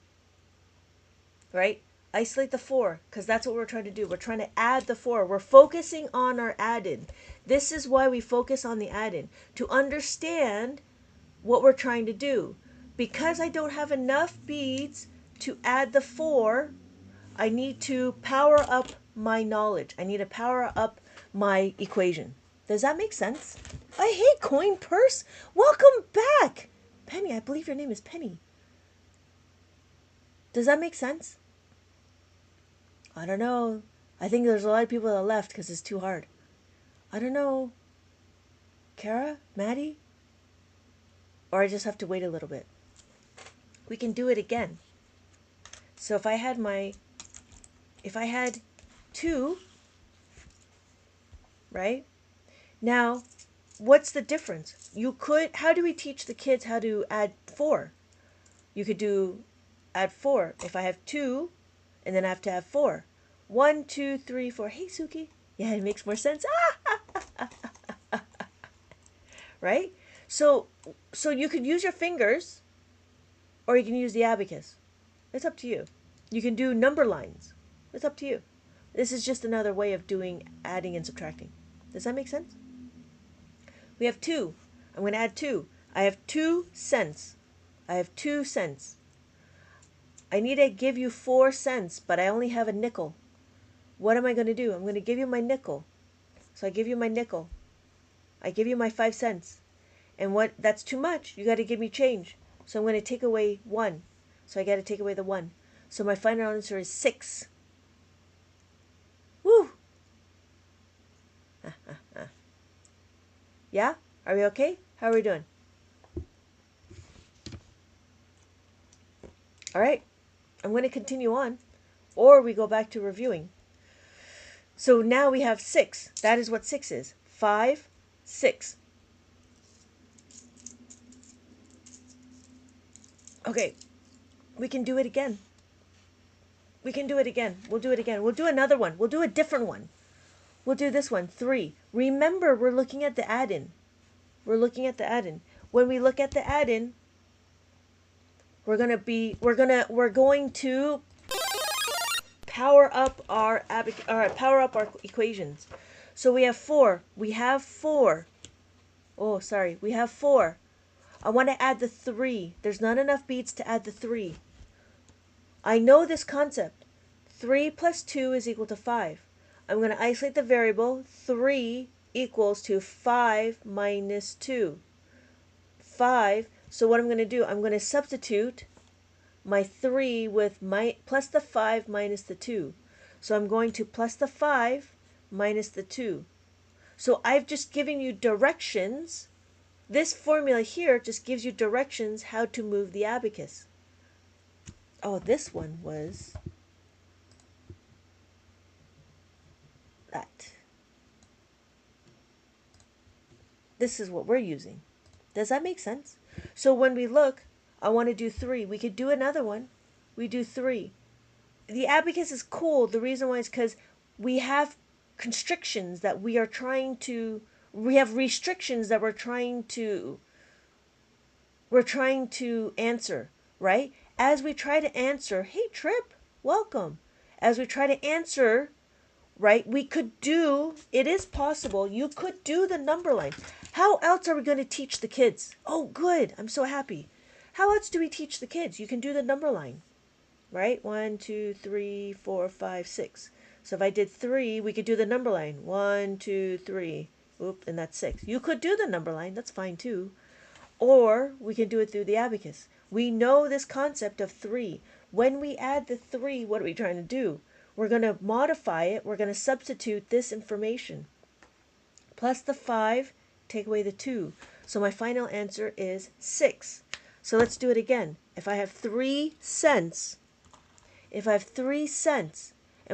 right? Isolate the 4 because that's what we're trying to do. We're trying to add the 4. We're focusing on our add-in. This is why we focus on the add-in, to understand what we're trying to do. Because I don't have enough beads to add the 4, I need to power up my knowledge. I need to power up my equation. Does that make sense? I hate coin purse. Welcome back. Penny, I believe your name is Penny. Does that make sense? I don't know. I think there's a lot of people that left because it's too hard. I don't know. Kara? Maddie? Or I just have to wait a little bit. We can do it again. So if I had 2, right? Now, what's the difference? How do we teach the kids how to add 4? You could do add 4. If I have 2, and then I have to have 4. 1, 2, 3, 4. Hey, Suki. Yeah, it makes more sense. Right? So you could use your fingers, or you can use the abacus. It's up to you. You can do number lines. It's up to you. This is just another way of doing adding and subtracting. Does that make sense? We have 2. I'm going to add 2. I have 2 cents. I have 2 cents. I need to give you 4 cents, but I only have a nickel. What am I going to do? I'm going to give you my nickel. So I give you my nickel. I give you my 5 cents. And that's too much. You got to give me change. So I'm going to take away 1. So I got to take away the 1. So my final answer is 6. Woo! Yeah? Are we okay? How are we doing? All right. I'm going to continue on. Or we go back to reviewing. So now we have 6. That is what 6 is. 5, 6. Okay. We can do it again. We can do it again. We'll do it again. We'll do another one. We'll do a different one. We'll do this one. 3. Remember, we're looking at the add-in. We're looking at the add-in. When we look at the add-in, we're going to power up our equations. So we have 4. We have 4. Oh, sorry. We have 4. I want to add the 3. There's not enough beads to add the 3. I know this concept. 3 plus 2 is equal to 5. I'm going to isolate the variable. 3 equals to 5 minus 2. 5. So what I'm going to do, I'm going to substitute my 3 with my plus the 5 minus the 2. So I'm going to plus the 5 minus the 2. So I've just given you directions. This formula here just gives you directions how to move the abacus. Oh, this one was that. This is what we're using. Does that make sense? So when we look, I want to do 3. We could do another one. We do 3. The abacus is cool. The reason why is because we have constrictions that we are trying to, we have restrictions that we're trying to answer, right? As we try to answer, hey Trip, welcome. As we try to answer, right, we could do, it is possible, you could do the number line. How else are we going to teach the kids? Oh, good. I'm so happy. How else do we teach the kids? You can do the number line, right? 1, 2, 3, 4, 5, 6. So if I did 3, we could do the number line. 1, 2, 3. Oop, and that's 6. You could do the number line. That's fine too. Or we can do it through the abacus. We know this concept of 3. When we add the 3, what are we trying to do? We're going to modify it. We're going to substitute this information. Plus the 5, take away the 2. So my final answer is 6. So let's do it again. If I have 3 cents, and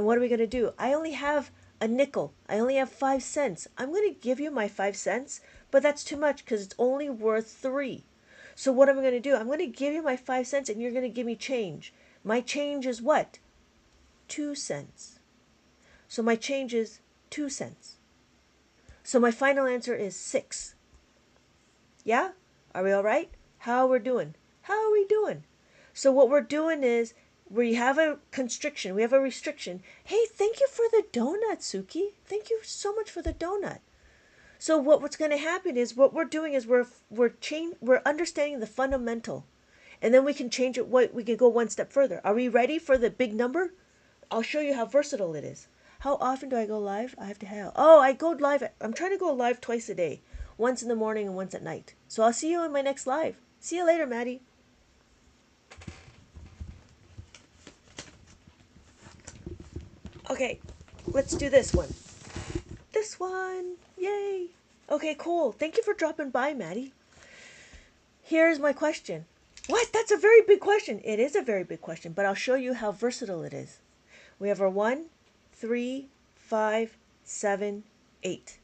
what are we going to do? I only have a nickel. I only have 5 cents. I'm going to give you my 5 cents, but that's too much because it's only worth 3. So what am I going to do? I'm going to give you my 5 cents and you're going to give me change. My change is what? 2 cents. So my change is 2 cents. So my final answer is 6. Yeah? Are we all right? How are we doing? How are we doing? So what we're doing is we have a constriction. We have a restriction. Hey, thank you for the donut, Suki. Thank you so much for the donut. So what's going to happen is what we're doing is we're understanding the fundamental. And then we can change it. We can go one step further. Are we ready for the big number? I'll show you how versatile it is. How often do I go live? I have to have. Oh, I go live. I'm trying to go live twice a day. Once in the morning and once at night. So I'll see you in my next live. See you later, Maddie. Okay, let's do this one. This one. Yay. Okay, cool. Thank you for dropping by, Maddie. Here's my question. What? That's a very big question. It is a very big question, but I'll show you how versatile it is. We have our 1, 3, 5, 7, 8.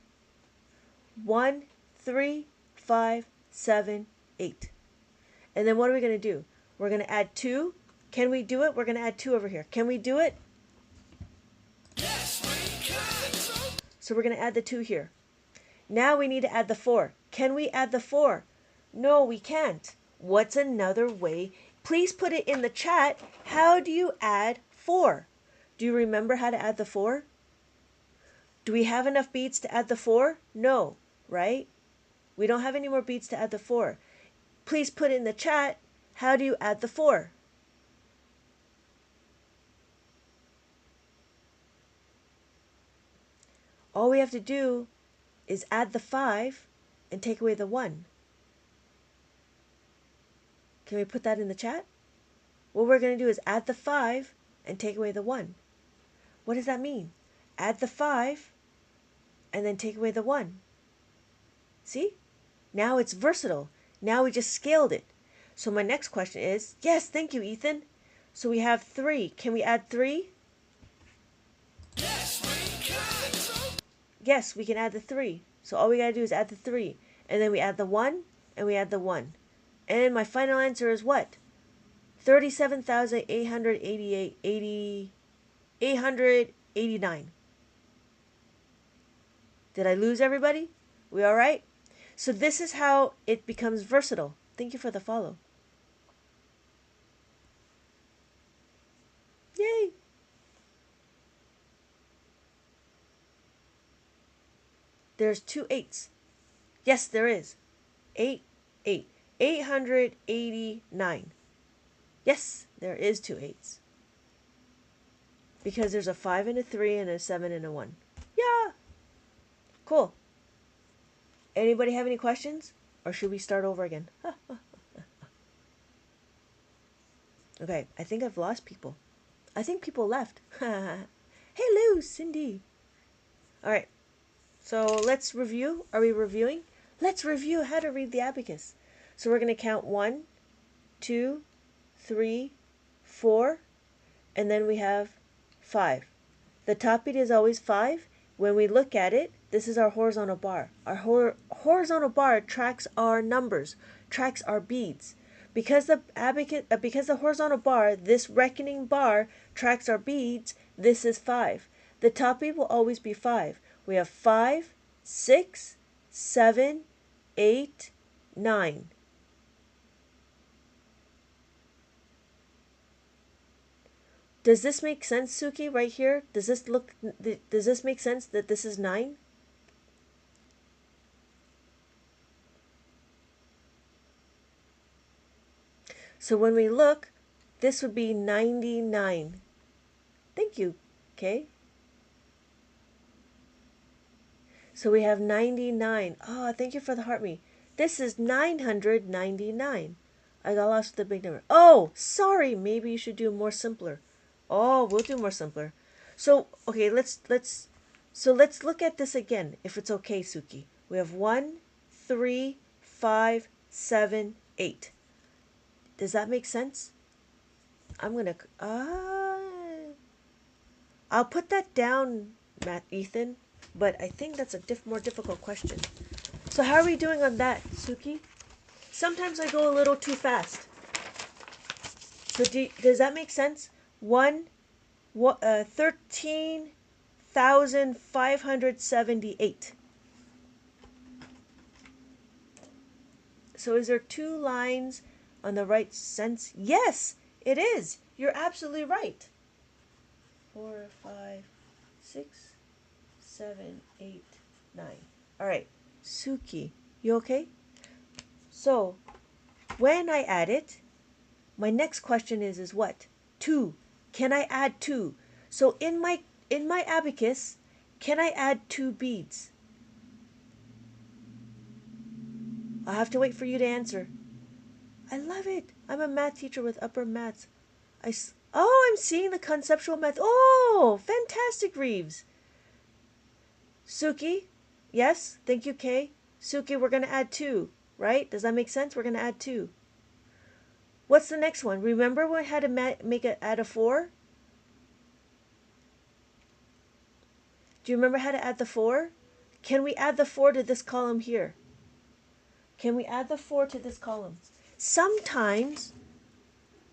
1, 3, 5, 7, 8. And then what are we going to do? We're going to add 2. Can we do it? We're going to add 2 over here. Can we do it? Yes, we can. So we're going to add the 2 here. Now we need to add the 4. Can we add the 4? No, we can't. What's another way? Please put it in the chat. How do you add 4? Do you remember how to add the 4? Do we have enough beads to add the 4? No, right? We don't have any more beads to add the 4. Please put in the chat, how do you add the 4? All we have to do is add the 5 and take away the 1. Can we put that in the chat? what we're going to do is add the 5 and take away the 1. What does that mean? Add the 5 and then take away the 1. See? Now it's versatile. Now we just scaled it. So my next question is, yes, thank you, Ethan. So we have 3. Can we add 3? Yes, we can. Yes, we can add the 3. So all we got to do is add the 3. And then we add the 1 and we add the 1. And my final answer is what? 889. Did I lose everybody? We all right? So this is how it becomes versatile. Thank you for the follow. Yay! There's 2 8s. Yes, there is. 8, 8. 889. Yes, there is 2 8s. Because there's a 5 and a 3 and a 7 and a 1. Yeah! Cool. Anybody have any questions? Or should we start over again? Okay, I think I've lost people. I think people left. Hello, Cindy. All right, so let's review. Are we reviewing? Let's review how to read the abacus. So we're going to count 1, 2, 3, 4, and then we have 5. The top beat is always 5. When we look at it, this is our horizontal bar. Our horizontal bar tracks our numbers, tracks our beads. Because the horizontal bar, this reckoning bar, tracks our beads, this is 5. The top beat will always be 5. We have 5, 6, 7, 8, 9. Does this make sense, Suki, right here? Does this make sense that this is 9? So when we look, this would be 99. Thank you, Kay. So we have 99. Oh, thank you for the heart me. This is 999. I got lost with the big number. Oh, sorry. Maybe you should do more simpler. Oh, we'll do more simpler. So, okay, let's look at this again, if it's okay, Suki. We have 1, 3, 5, 7, 8. Does that make sense? I'm going to... I'll put that down, Ethan, but I think that's a more difficult question. So how are we doing on that, Suki? Sometimes I go a little too fast. So does that make sense? 13,578. So is there 2 lines on the right sense? Yes, it is. You're absolutely right. 4, 5, 6, 7, 8, 9. All right, Suki, you okay? So when I add it, my next question is what? 2. Can I add 2? So in my abacus, can I add 2 beads? I'll have to wait for you to answer. I love it. I'm a math teacher with upper maths. I'm seeing the conceptual math. Oh, fantastic, Reeves. Suki, yes, thank you, Kay. Suki, we're going to add 2, right? Does that make sense? We're going to add 2. What's the next one? Remember we had to add a 4? Do you remember how to add the 4? Can we add the 4 to this column here? Can we add the 4 to this column? Sometimes,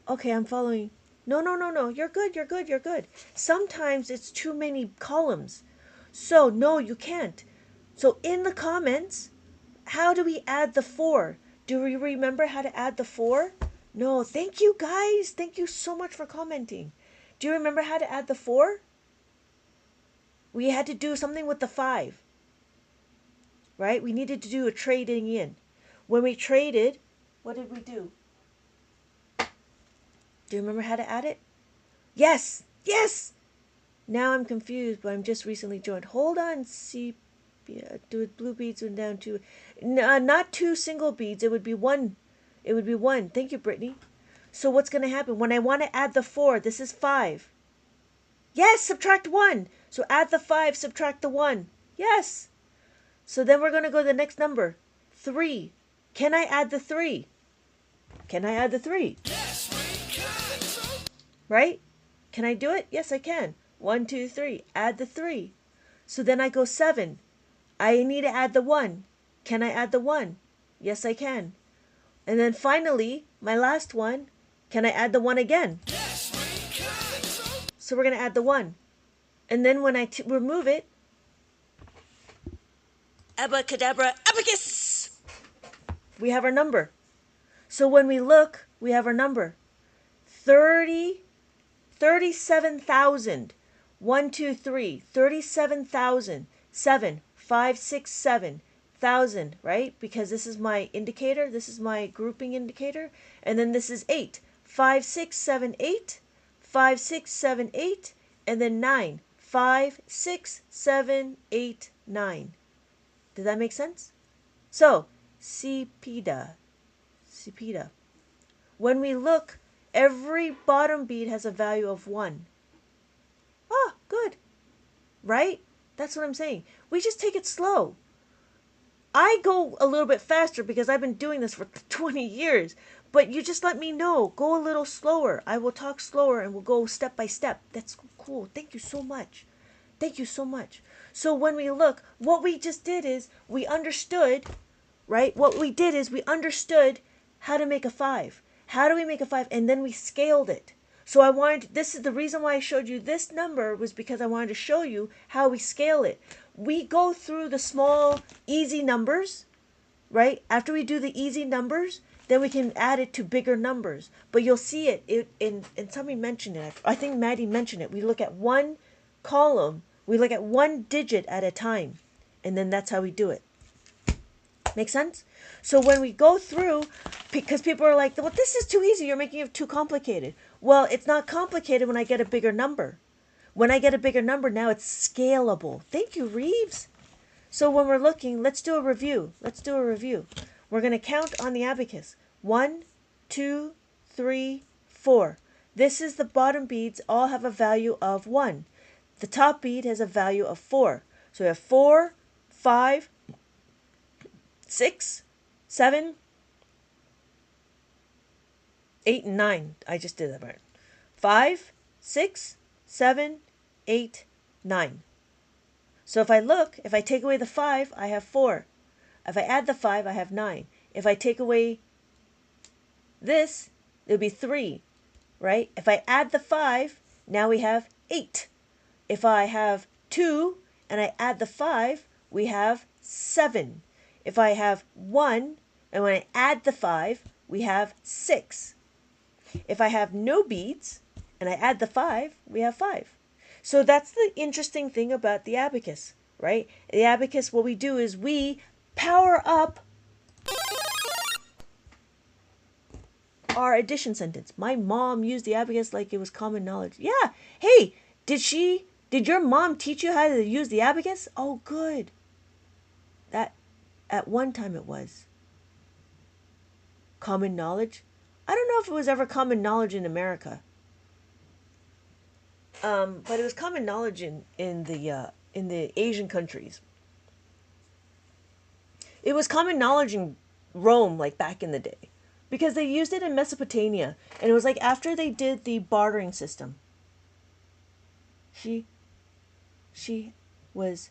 okay, I'm following. No, you're good. Sometimes it's too many columns. So, no, you can't. So in the comments, how do we add the 4? Do we remember how to add the 4? No, thank you guys. Thank you so much for commenting. Do you remember how to add the 4? We had to do something with the 5. Right? We needed to do a trading in. When we traded, what did we do? Do you remember how to add it? Yes! Now I'm confused, but I'm just recently joined. Hold on, do blue beads went down to... not 2 single beads. It would be 1. Thank you, Brittany. So what's going to happen? When I want to add the 4, this is 5. Yes, subtract 1. So add the 5, subtract the 1. Yes. So then we're going to go to the next number. 3. Can I add the 3? Can I add the 3? Yes, we can. Right? Can I do it? Yes, I can. 1, 2, 3. Add the 3. So then I go 7. I need to add the 1. Can I add the 1? Yes, I can. And then finally, my last one, can I add the 1 again? Yes, we can. So we're going to add the 1. And then when I remove it, abacadabra, abacus! We have our number. So when we look, we have our number. 37,000. 1, 2, 3. 37,000. 7, 5, 6, 7. 1,000, right? Because this is my indicator. This is my grouping indicator. And then this is 8. 5, 6, 7, 8. 5, 6, 7, 8. And then 9. 5, 6, 7, 8, 9. Does that make sense? So, CPDA. CPDA. When we look, every bottom bead has a value of 1. Ah, good. Right? That's what I'm saying. We just take it slow. I go a little bit faster because I've been doing this for 20 years. But you just let me know. Go a little slower. I will talk slower and we'll go step by step. That's cool. Thank you so much. Thank you so much. So when we look, what we just did is we understood, right? What we did is we understood how to make a 5. How do we make a 5? And then we scaled it. So I wanted, this is the reason why I showed you this number was because I wanted to show you how we scale it. We go through the small, easy numbers, right? After we do the easy numbers, then we can add it to bigger numbers. But you'll see it in somebody mentioned it. I think Maddie mentioned it. We look at one column. We look at one digit at a time. And then that's how we do it. Make sense? So when we go through, because people are like, well, this is too easy. You're making it too complicated. Well, it's not complicated when I get a bigger number. When I get a bigger number, now it's scalable. Thank you, Reeves. So when we're looking, let's do a review. Let's do a review. We're going to count on the abacus. 1, 2, 3, 4. This is the bottom beads all have a value of 1. The top bead has a value of 4. So we have 4, 5, 6, 7, 8, and 9. I just did that right. 5, 6, 7, 8, 9. So if I look, if I take away the 5, I have 4. If I add the 5, I have 9. If I take away this, it would be 3, right? If I add the 5, now we have 8. If I have 2 and I add the 5, we have 7. If I have 1 and when I add the 5, we have 6. If I have no beads and I add the 5, we have 5. So that's the interesting thing about the abacus, right? The abacus, what we do is we power up our addition sentence. My mom used the abacus like it was common knowledge. Yeah. Hey, did your mom teach you how to use the abacus? Oh, good. That, at one time it was common knowledge. I don't know if it was ever common knowledge in America. But it was common knowledge in the Asian countries. It was common knowledge in Rome, like back in the day, because they used it in Mesopotamia, and it was like after they did the bartering system. She was,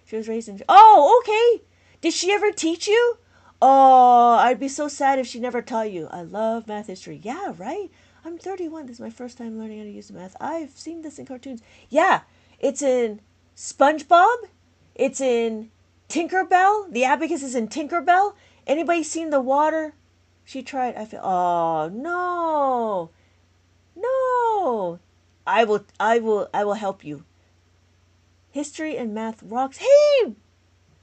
she was raised in. Oh, okay. Did she ever teach you? Oh, I'd be so sad if she never taught you. I love math history. Yeah, right. I'm 31. This is my first time learning how to use the math. I've seen this in cartoons. Yeah, it's in SpongeBob. It's in Tinkerbell. The abacus is in Tinkerbell. Anybody seen the water? She tried. I feel. Oh no, no. I will help you. History and math rocks. Hey,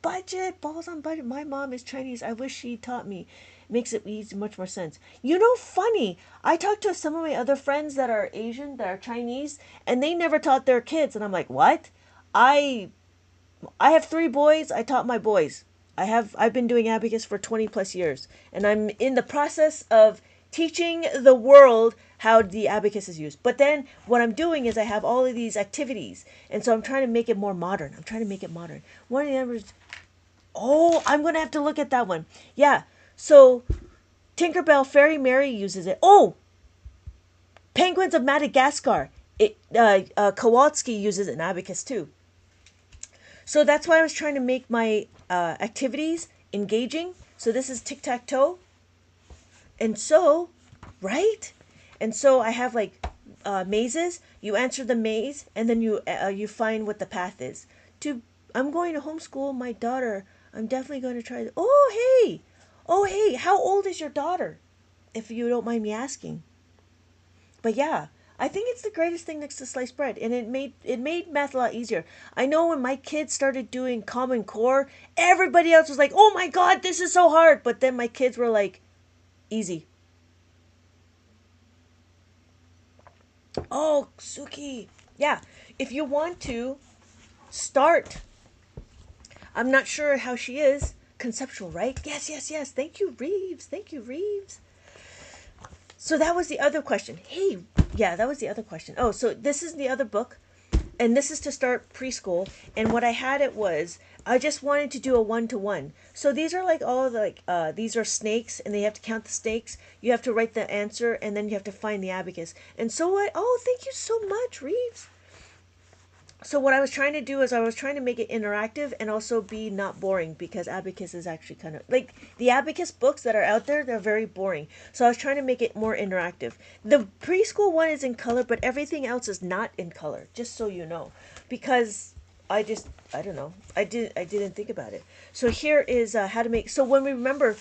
budget balls on budget. My mom is Chinese. I wish she taught me. Makes it easy, much more sense. You know, funny. I talked to some of my other friends that are Asian, that are Chinese, and they never taught their kids. And I'm like, what? I have 3 boys. I taught my boys. I've been doing Abacus for 20 plus years, and I'm in the process of teaching the world how the Abacus is used. But then what I'm doing is I have all of these activities, and so I'm trying to make it more modern. I'm trying to make it modern. One of the numbers. Oh, I'm gonna have to look at that one. Yeah. So Tinkerbell Fairy Mary uses it. Oh, Penguins of Madagascar. Kowalski uses it in Abacus too. So that's why I was trying to make my activities engaging. So this is tic-tac-toe. And so, right? And so I have like mazes. You answer the maze, and then you find what the path is. I'm going to homeschool my daughter. I'm definitely going to try. Oh hey, how old is your daughter? If you don't mind me asking. But yeah, I think it's the greatest thing next to sliced bread, and it made math a lot easier. I know when my kids started doing Common Core, everybody else was like, "Oh my God, this is so hard!" But then my kids were like, "Easy." Oh, Suki, yeah. If you want to start, I'm not sure how she is. Conceptual, right? Yes, yes, yes. Thank you, Reeves. Thank you, Reeves. So that was the other question. Hey, yeah, that was the other question. Oh, so this is the other book, and this is to start preschool. And what I had it was I just wanted to do a 1-to-1. So these are like all these are snakes, and they have to count the snakes. You have to write the answer, and then you have to find the abacus. And so what? Oh, thank you so much, Reeves. So what I was trying to do is I was trying to make it interactive and also be not boring, because Abacus is actually kind of like the Abacus books that are out there, they're very boring. So I was trying to make it more interactive. The preschool one is in color, but everything else is not in color, just so you know. Because I don't know. I didn't think about it. So here is how to make. So when we remember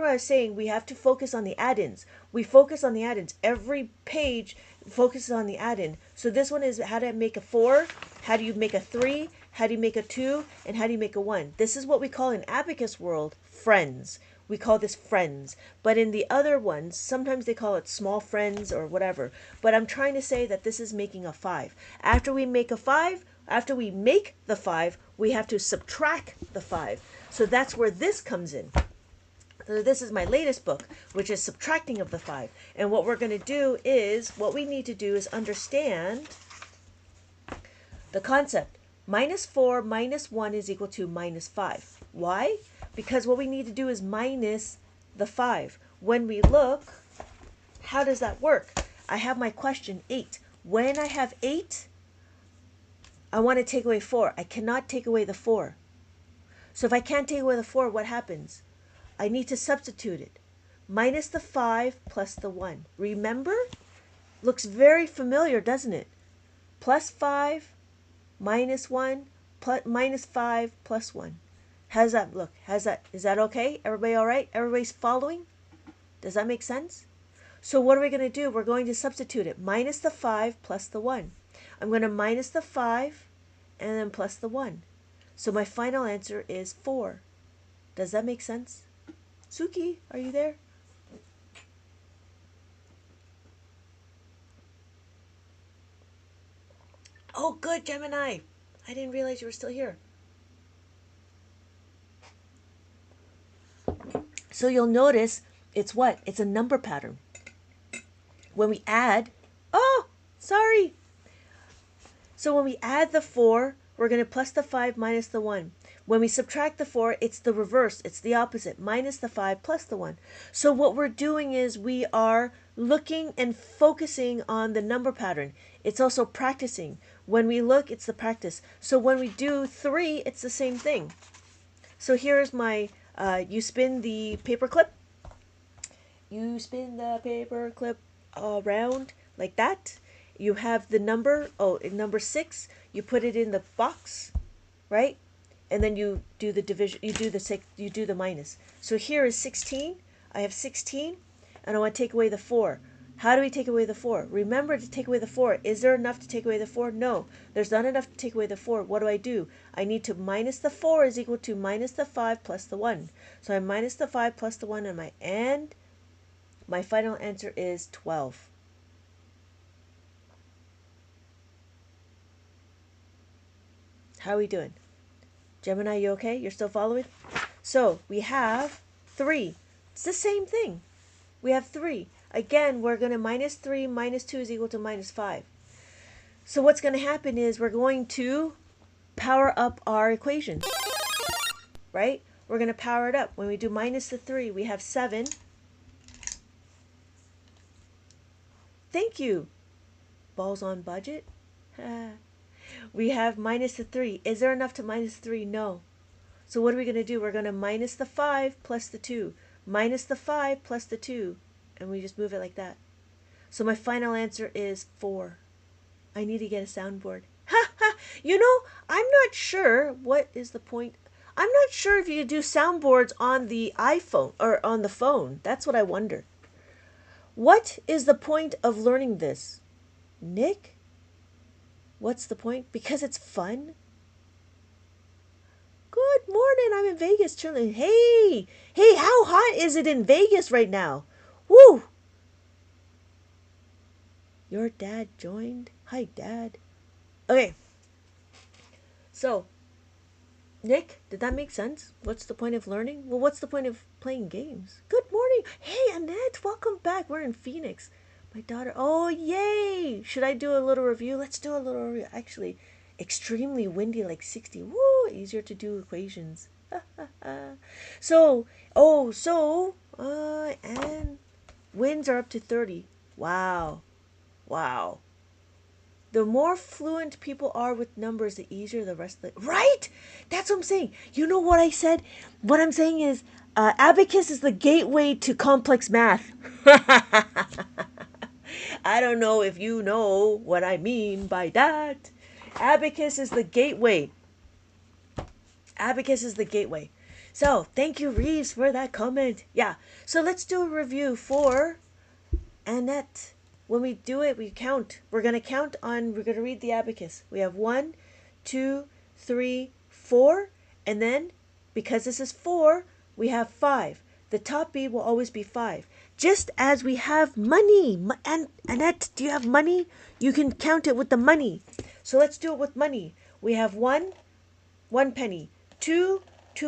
what I was saying, we have to focus on the add-ins. We focus on the add-ins. Every page focuses on the add-in. So this one is how to make a 4, how do you make a 3, how do you make a 2, and how do you make a 1. This is what we call in Abacus world friends. We call this friends. But in the other ones, sometimes they call it small friends or whatever. But I'm trying to say that this is making a 5. After we make the 5, we have to subtract the 5. So that's where this comes in. So this is my latest book, which is subtracting of the 5. And what we're going to do is, what we need to do is understand the concept. -4 minus 1 is equal to -5. Why? Because what we need to do is minus the 5. When we look, how does that work? I have my question 8. When I have 8, I want to take away 4. I cannot take away the 4. So if I can't take away the 4, what happens? I need to substitute it. Minus the 5 plus the 1. Remember? Looks very familiar, doesn't it? Plus 5 minus 1 minus 5 plus 1. How's that look? Is that okay? Everybody all right? Everybody's following? Does that make sense? So what are we going to do? We're going to substitute it. Minus the 5 plus the 1. I'm going to minus the 5 and then plus the 1. So my final answer is 4. Does that make sense? Suki, are you there? Oh, good, Gemini. I didn't realize you were still here. So you'll notice it's what? It's a number pattern. When we add, oh, sorry. So when we add the 4, we're going to plus the 5 minus the 1. When we subtract the 4, it's the reverse. It's the opposite. Minus the 5 plus the 1. So what we're doing is we are looking and focusing on the number pattern. It's also practicing. When we look, it's the practice. So when we do 3, it's the same thing. So here's my, you spin the paper clip. You spin the paper clip around like that. You have the number, number 6. You put it in the box, right? And then you do the division, you do the minus. So here is 16. I have 16, and I want to take away the 4. How do we take away the 4? Remember to take away the 4. Is there enough to take away the 4? No, there's not enough to take away the 4. What do? I need to minus the 4 is equal to minus the 5 plus the 1. So I minus the 5 plus the 1, and my final answer is 12. How are we doing? Gemini, you okay? You're still following? So we have 3. It's the same thing. We have 3. Again, we're going to minus 3 minus 2 is equal to minus 5. So what's going to happen is we're going to power up our equation, right? We're going to power it up. When we do minus the 3, we have 7. Thank you. Balls on budget. We have minus the 3. Is there enough to minus 3? No. So what are we going to do? We're going to minus the 5 plus the 2. Minus the 5 plus the 2. And we just move it like that. So my final answer is 4. I need to get a soundboard. You know, I'm not sure what is the point. I'm not sure if you do soundboards on the iPhone or on the phone. That's what I wonder. What is the point of learning this? Nick? What's the point? Because it's fun? Good morning. I'm in Vegas chilling. Hey, how hot is it in Vegas right now? Woo! Your dad joined? Hi, Dad. Okay. So, Nick, did that make sense? What's the point of learning? Well, what's the point of playing games? Good morning. Hey, Annette, welcome back. We're in Phoenix. My daughter. Oh, yay. Should I do a little review? Let's do a little review. Actually, extremely windy, like 60. Woo, easier to do equations. And winds are up to 30. Wow. The more fluent people are with numbers, the easier the rest of the... Right? That's what I'm saying. You know what I said? What I'm saying is, Abacus is the gateway to complex math. I don't know if you know what I mean by that. Abacus is the gateway. Abacus is the gateway. So, thank you, Reeves, for that comment. Yeah. So, let's do a review for Annette. When we do it, we count. We're going to read the abacus. We have 1, 2, 3, 4. And then, because this is 4, we have 5. The top B will always be 5. Just as we have money. And Annette, do you have money? You can count it with the money. So let's do it with money. We have 1 penny. 2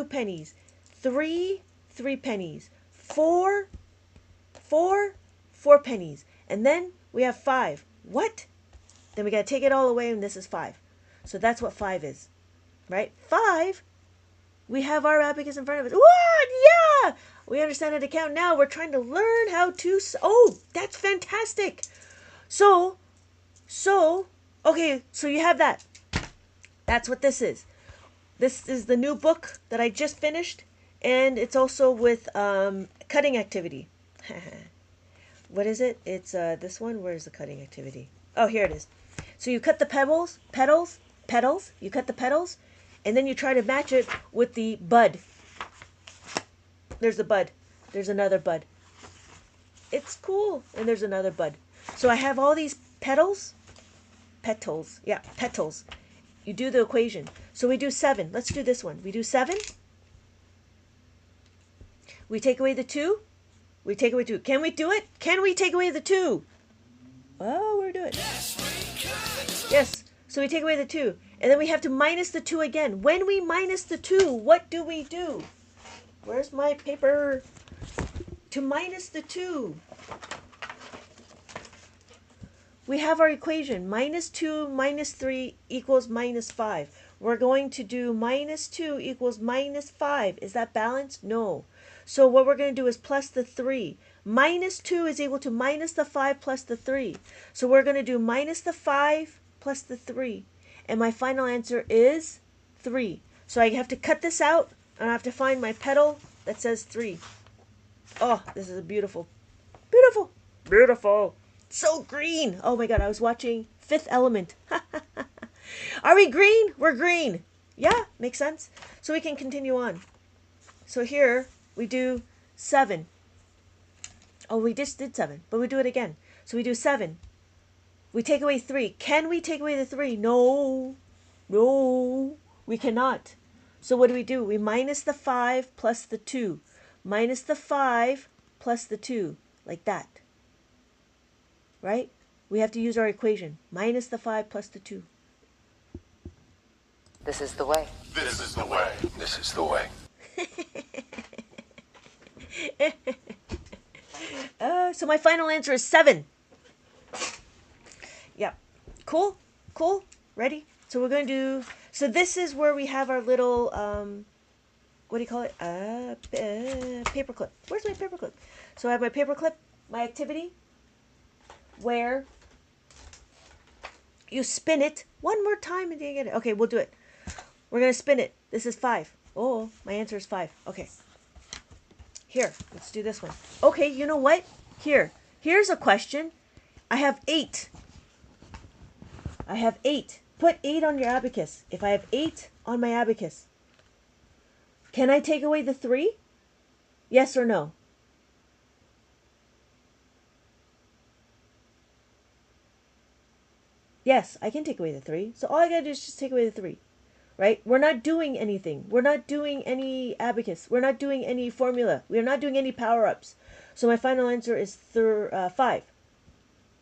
pennies. 3 pennies. 4 pennies. And then we have 5. What? Then we got to take it all away, and this is 5. So that's what 5 is. Right? 5. We have our abacus in front of us. What? Yeah! We understand how to count now. We're trying to learn how to... Oh, that's fantastic. Okay, so you have that. That's what this is. This is the new book that I just finished. And it's also with cutting activity. What is it? It's this one. Where's the cutting activity? Oh, here it is. So you cut the petals. You cut the petals, and then you try to match it with the bud. There's a bud. There's another bud. It's cool. And there's another bud. So I have all these petals. Yeah, petals. You do the equation. So we do 7. Let's do this one. We do 7. We take away the 2. We take away 2. Can we do it? Can we take away the 2? Oh, we're doing it. Yes. So we take away the 2. And then we have to minus the 2 again. When we minus the 2, what do we do? Where's my paper? To minus the 2. We have our equation. Minus 2 minus 3 equals minus 5. We're going to do minus 2 equals minus 5. Is that balanced? No. So what we're going to do is plus the 3. Minus 2 is equal to minus the 5 plus the 3. So we're going to do minus the 5 plus the 3. And my final answer is 3. So I have to cut this out, and I have to find my petal that says 3. Oh, this is a beautiful. So green. Oh my God, I was watching Fifth Element. Are we green? We're green. Yeah, makes sense. So we can continue on. So here we do 7. Oh, we just did 7, but we do it again. So we do 7. We take away 3. Can we take away the 3? No, we cannot. So what do? We minus the 5 plus the 2. Minus the 5 plus the 2, like that. Right? We have to use our equation. Minus the 5 plus the 2. This is the way. This is the way. This is the way. So my final answer is 7. Yep. Cool? Cool? Ready? So we're going to do... So this is where we have our little... what do you call it? Paper clip. Where's my paper clip? So I have my paper clip, my activity, where you spin it one more time and you get it. Okay, we'll do it. We're going to spin it. This is 5. Oh, my answer is 5. Okay. Here, let's do this one. Okay, you know what? Here's a question. I have 8. I have 8. Put 8 on your abacus. If I have 8 on my abacus, can I take away the 3? Yes or no? Yes, I can take away the 3. So all I gotta do is just take away the 3. Right? We're not doing anything. We're not doing any abacus. We're not doing any formula. We're not doing any power-ups. So my final answer is 5.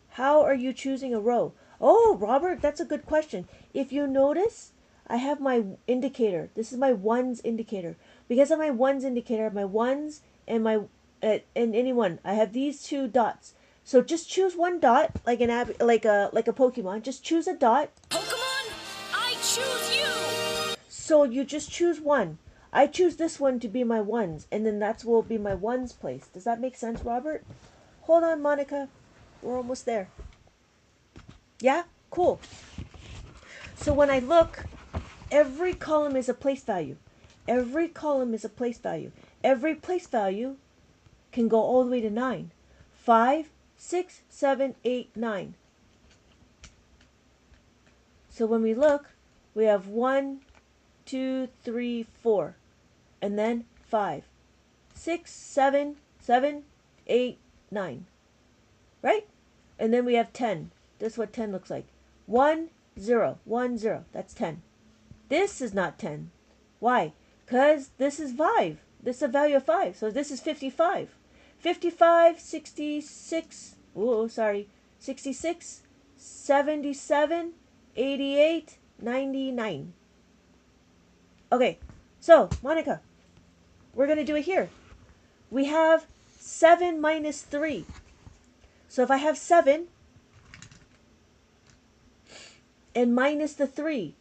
How are you choosing a row? Oh, Robert, that's a good question. If you notice, I have my indicator. This is my ones indicator. Because of my ones indicator, I have my ones and my and any one. I have these 2 dots. So just choose one dot, like like a Pokemon. Just choose a dot. Pokemon, I choose you! So you just choose one. I choose this one to be my ones, and then that will be my ones place. Does that make sense, Robert? Hold on, Monica. We're almost there. Yeah? Cool. So when I look, every column is a place value. Every column is a place value. Every place value can go all the way to 9. 5, 6, 7, 8, 9. So when we look, we have 1, 2, 3, 4. And then 5, 6, 7, 7, 8, 9. Right? And then we have 10. This is what 10 looks like. 1, 0, 1, 0. That's 10. This is not 10. Why? Because this is 5. This is a value of 5. So this is 55. 55, 66, 66, 77, 88, 99. Okay, so, Monica, we're going to do it here. We have 7 minus 3. So if I have 7 and minus the 3,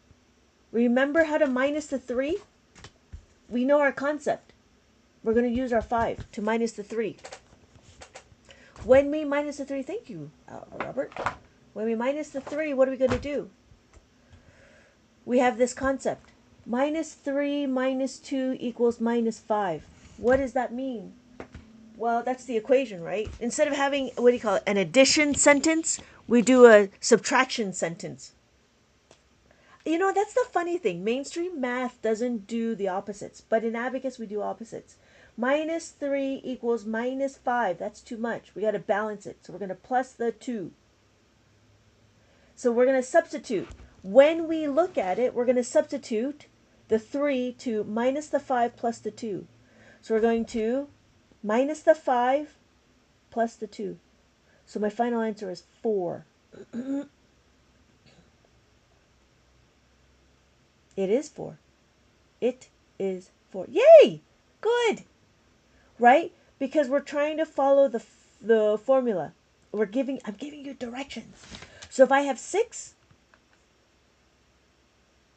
remember how to minus the 3? We know our concept. We're going to use our 5 to minus the 3. When we minus the 3, thank you, Robert. When we minus the 3, what are we going to do? We have this concept. Minus 3 minus 2 equals minus 5. What does that mean? Well, that's the equation, right? Instead of having, what do you call it, an addition sentence, we do a subtraction sentence. You know, that's the funny thing. Mainstream math doesn't do the opposites, but in Abacus we do opposites. Minus 3 equals minus 5. That's too much. We got to balance it. So we're going to plus the 2. So we're going to substitute. When we look at it, we're going to substitute the 3 to minus the 5 plus the 2. So we're going to minus the 5 plus the 2. So my final answer is 4. It is 4. It is 4. Yay! Good! Right? Because we're trying to follow the formula. I'm giving you directions. So if I have 6,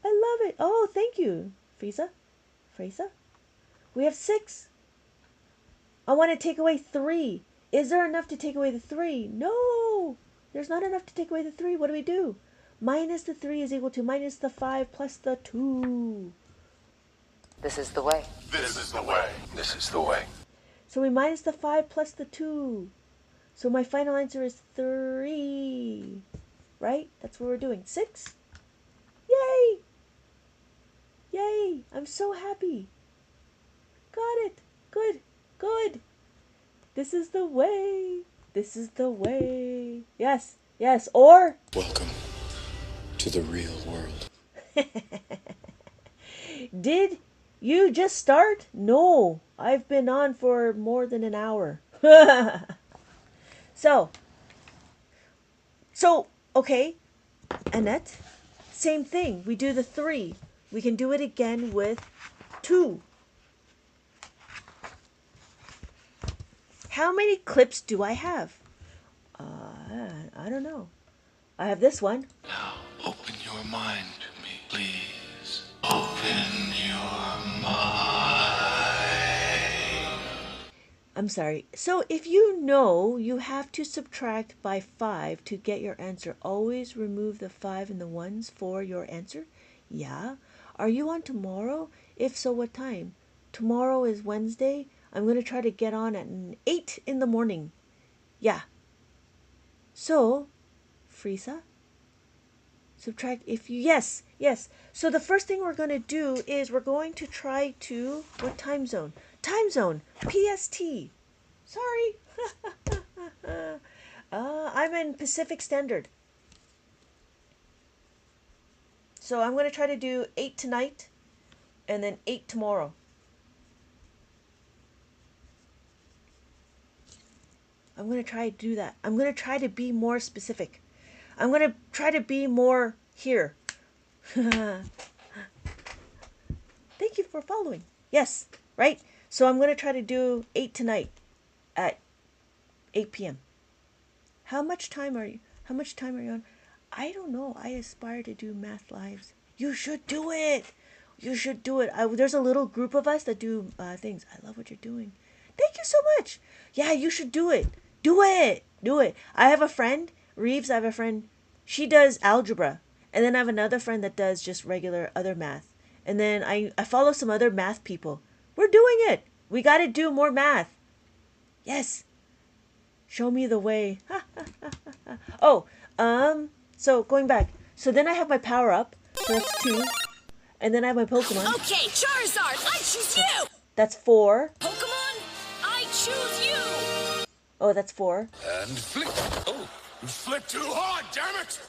I love it. Oh, thank you, Frieza. We have 6. I want to take away 3. Is there enough to take away the 3? No! There's not enough to take away the 3. What do we do? Minus the 3 is equal to minus the 5 plus the 2. This is the way. This is the way. This is the way. So we minus the 5 plus the 2. So my final answer is 3. Right? That's what we're doing. 6. Yay! Yay! I'm so happy. Got it. Good. Good. This is the way. This is the way. Yes. Yes. Or... Welcome to the real world. Did you just start? No. I've been on for more than an hour. So, okay. Annette, same thing. We do the 3. We can do it again with 2. How many clips do I have? I don't know. I have this one. Now, open your mind to me, please. Open your mind. I'm sorry. So if you know you have to subtract by 5 to get your answer, always remove the 5 and the 1s for your answer? Yeah. Are you on tomorrow? If so, what time? Tomorrow is Wednesday. I'm going to try to get on at 8 in the morning. Yeah. So, Frieza, subtract if you, yes, yes. So the first thing we're going to do is we're going to try to, what time zone? Time zone, PST. Sorry. I'm in Pacific Standard. So I'm going to try to do 8 tonight and then 8 tomorrow. I'm going to try to do that. I'm going to try to be more specific. I'm going to try to be more here. Thank you for following. Yes, right? So I'm going to try to do 8 tonight at 8 p.m. How much time are you on? I don't know. I aspire to do math lives. You should do it. You should do it. There's a little group of us that do things. I love what you're doing. Thank you so much. Yeah, you should do it. Do it. Do it. I have a friend, Reeves. I have a friend. She does algebra. And then I have another friend that does just regular other math. And then I follow some other math people. We're doing it. We got to do more math. Yes. Show me the way. Oh, so going back. So then I have my power up. So that's 2. And then I have my Pokemon. Okay, Charizard, I choose you! That's 4. Pokemon, I choose you! Oh, that's 4. And flip. Oh, you flipped too hard, damn it!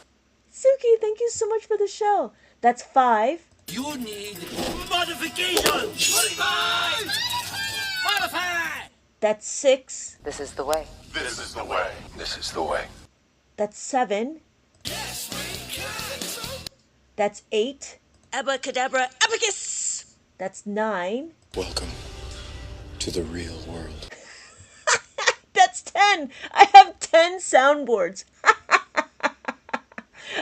Suki, thank you so much for the shell. That's 5. You need modifications! Modify! Modify! That's 6. This is the way. This is the way. This is the way. That's 7. That's 8. Abacadabra, abacus! That's 9. Welcome to the real world. That's 10. I have 10 soundboards.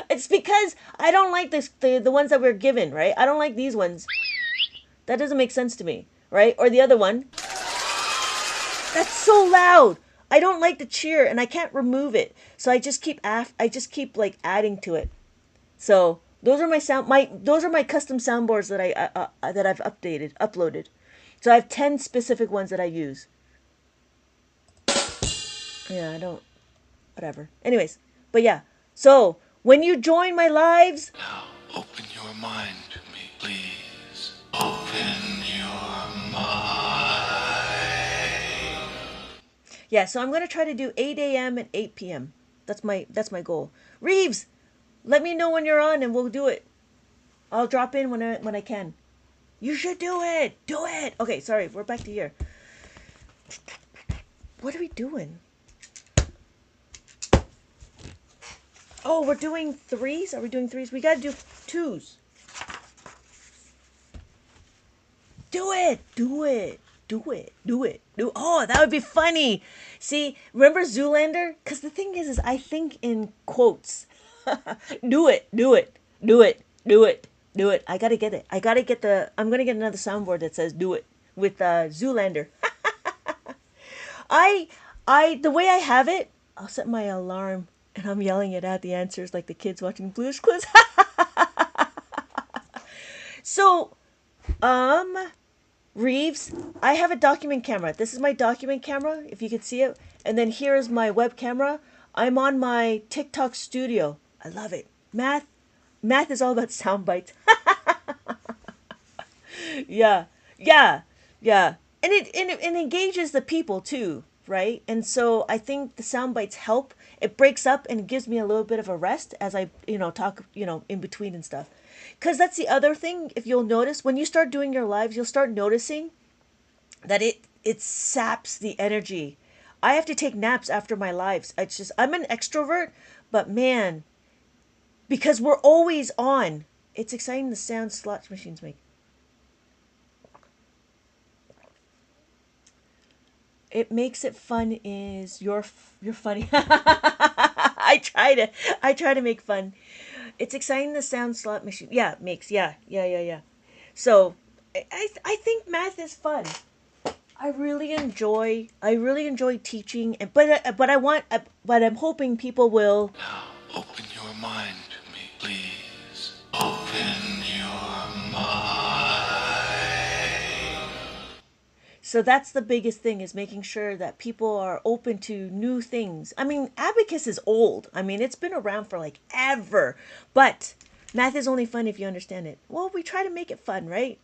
It's because I don't like the ones that we're given, right? I don't like these ones. That doesn't make sense to me, right? Or the other one. That's so loud. I don't like the cheer and I can't remove it. So I just keep like adding to it. So those are my custom soundboards that I've uploaded. So I have 10 specific ones that I use. Yeah, I don't, whatever. Anyways, but yeah. So when you join my lives, Now, open your mind to me, please. Open your mind. yeah. So I'm gonna try to do 8 a.m. and 8 p.m. That's my goal. Reeves, let me know when you're on and we'll do it. I'll drop in when I can. You should do it. Do it. Okay, sorry. We're back to here. What are we doing? Oh, we're doing 3s? Are we doing 3s? We gotta do 2s. Do it. Do it. Do it. Do it. Oh, that would be funny. See, remember Zoolander? Because the thing is I think in quotes. Do it. Do it. Do it. Do it. Do it. I gotta get it. I'm gonna get another soundboard that says do it with Zoolander. The way I have it, I'll set my alarm and I'm yelling it out the answers like the kids watching Blue's Clues. So, Reeves, I have a document camera. This is my document camera, if you could see it. And then here is my web camera. I'm on my TikTok studio. I love it. Math is all about sound bites. Yeah. And it engages the people too, right? And so I think the sound bites help. It breaks up and gives me a little bit of a rest as I, talk, in between and stuff. Because that's the other thing, if you'll notice, when you start doing your lives, you'll start noticing that it saps the energy. I have to take naps after my lives. I'm an extrovert, but man, because we're always on. It's exciting the sound slot machines make. it makes it fun is you're funny. I try to make fun. It's exciting the sound slot machine. Yeah, makes yeah. So I think math is fun. I really enjoy teaching, and but I'm hoping people will. Now, open your mind to me, please. Open your mind. So that's the biggest thing, is making sure that people are open to new things. I mean, Abacus is old. I mean, it's been around for like ever. But math is only fun if you understand it. Well, we try to make it fun, right?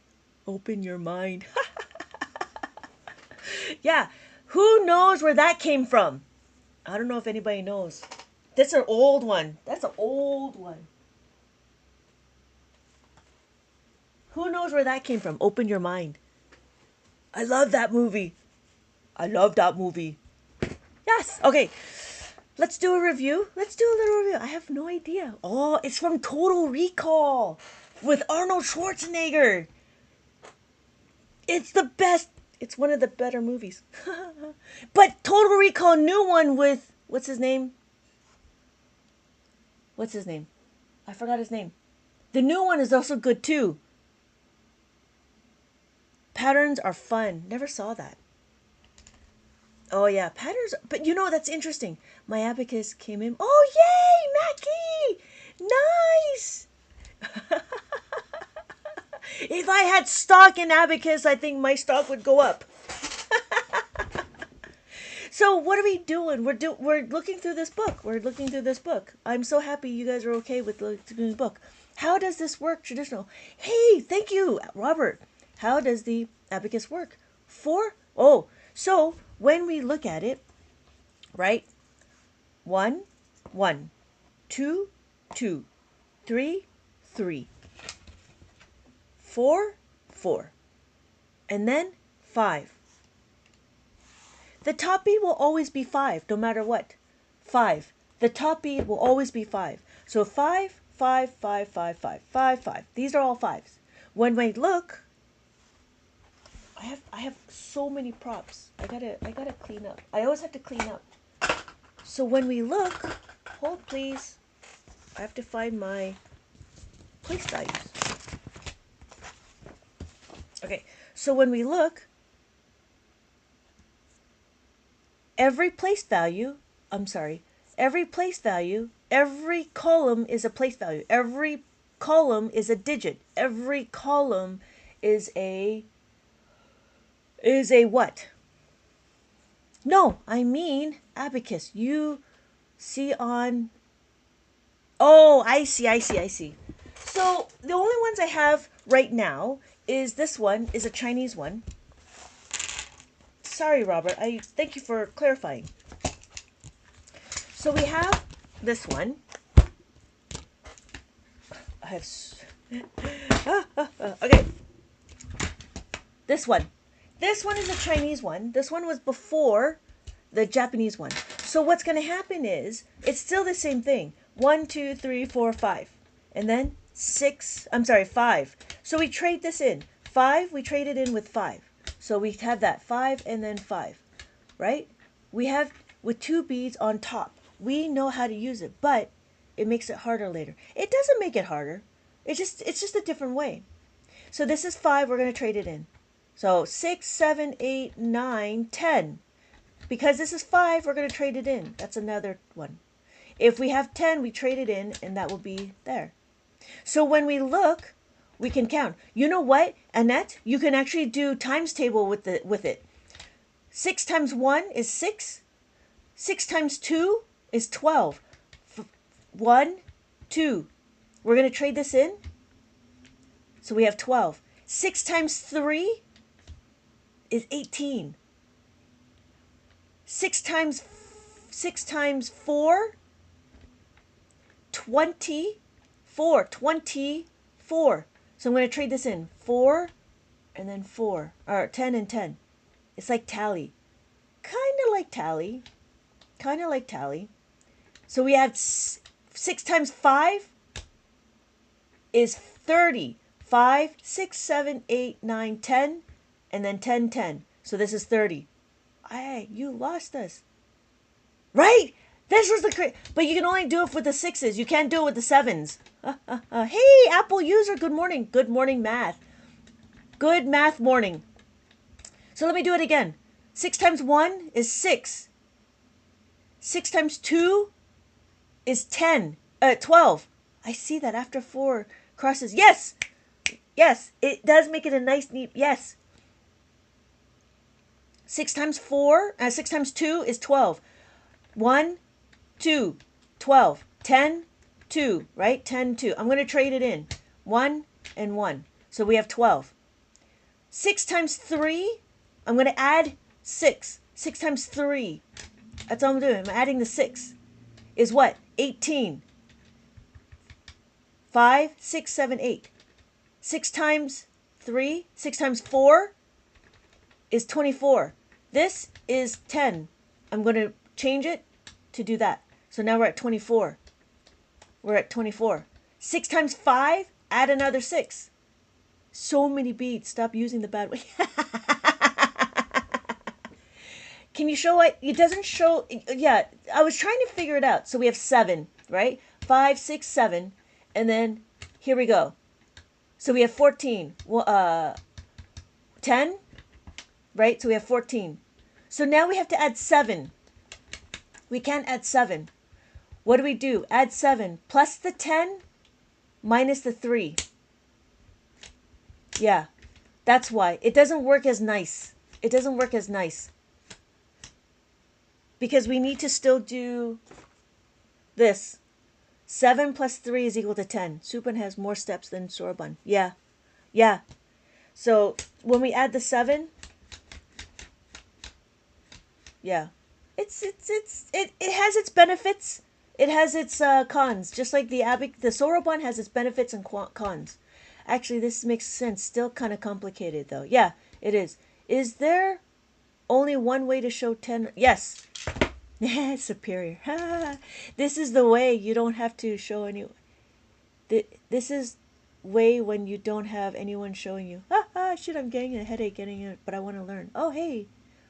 Open your mind. Yeah. Who knows where that came from? I don't know if anybody knows. That's an old one. That's an old one. Who knows where that came from? Open your mind. I love that movie. I love that movie. Yes. Okay. Let's do a review. Let's do a little review. I have no idea. Oh, it's from Total Recall with Arnold Schwarzenegger. It's the best. It's one of the better movies. But Total Recall, new one with, what's his name? What's his name? I forgot his name. The new one is also good too. Patterns are fun. Never saw that. Oh yeah, patterns. But you know, that's interesting. My abacus came in. Oh yay, Mackie! Nice. If I had stock in abacus, I think my stock would go up. So what are we doing? We're looking through this book. We're looking through this book. I'm so happy you guys are okay with looking through this book. How does this work traditional? Hey, thank you, Robert. How does the abacus work? So when we look at it, right? 1, 1, 2, 2, 3, 3, 4, 4, and then 5. The top beat will always be 5, no matter what. 5. The top beat will always be 5. So 5, 5, 5, 5, 5, 5, 5. These are all 5s. When we look, I have so many props. I gotta clean up. I always have to clean up. So when we look, hold please. I have to find my place values. Okay, so when we look, every place value, every column is a place value. Every column is a digit. Every column is a what? No, I mean abacus. You see on. Oh, I see. So the only ones I have right now is this one, is a Chinese one. Sorry, Robert. I thank you for clarifying. So we have this one. I have. Okay. This one. This one is a Chinese one. This one was before the Japanese one. So what's going to happen is it's still the same thing. 1, 2, 3, 4, 5. And then 5. So we trade this in. 5, we trade it in with 5. So we have that 5 and then 5. Right? We have with 2 beads on top. We know how to use it, but it makes it harder later. It doesn't make it harder. It's just a different way. So this is 5, we're going to trade it in. So 6, 7, 8, 9, 10. Because this is 5, we're going to trade it in. That's another one. If we have 10, we trade it in, and that will be there. So when we look, we can count. You know what, Annette? You can actually do times table with it. 6 times 1 is 6. 6 times 2 is 12. 1, 2. We're going to trade this in. So we have 12. 6 times 3 is 18. 6 times 4, 24. 24. So I'm going to trade this in. 4 and then 4. Or 10 and 10. It's like tally. Kind of like tally. So we have 6 times 5 is 30. 5, 6, 7, 8, 9, 10. And then 10, 10. So this is 30. Hey, you lost us. Right? This was but you can only do it with the sixes. You can't do it with the sevens. Hey, Apple user, good morning. Good morning, math. Good math morning. So let me do it again. 6 times 1 is 6. 6 times 2 is 10. 12. I see that after 4 crosses. Yes! Yes, it does make it a nice, neat, yes. 6 times 2 is 12. 1, 2, 12. 10, 2, right? 10, 2. I'm going to trade it in. 1 and 1. So we have 12. 6 times 3, I'm going to add 6. 6 times 3. That's all I'm doing. I'm adding the 6. Is what? 18. 5, 6, 7, 8. 6 times 3, 6 times 4 is 24. This is 10. I'm going to change it to do that. So now we're at 24. We're at 24. 6 times 5, add another 6. So many beads. Stop using the bad way. Can you show it? It doesn't show. Yeah, I was trying to figure it out. So we have 7, right? 5, 6, 7. And then here we go. So we have 14. 10, right? So we have 14. So now we have to add 7. We can't add 7. What do? Add 7 plus the 10 minus the 3. Yeah, that's why. It doesn't work as nice. It doesn't work as nice. Because we need to still do this. 7 plus 3 is equal to 10. Supin has more steps than Soroban. Yeah. Yeah. So when we add the 7, yeah. It has its benefits. It has its cons. Just like the Soroban has its benefits and cons. Actually, this makes sense. Still kind of complicated though. Yeah, it is. Is there only one way to show 10? Yes. Superior. This is the way you don't have to show any. This is way when you don't have anyone showing you. Shit, I'm getting a headache getting it, but I want to learn. Oh, hey.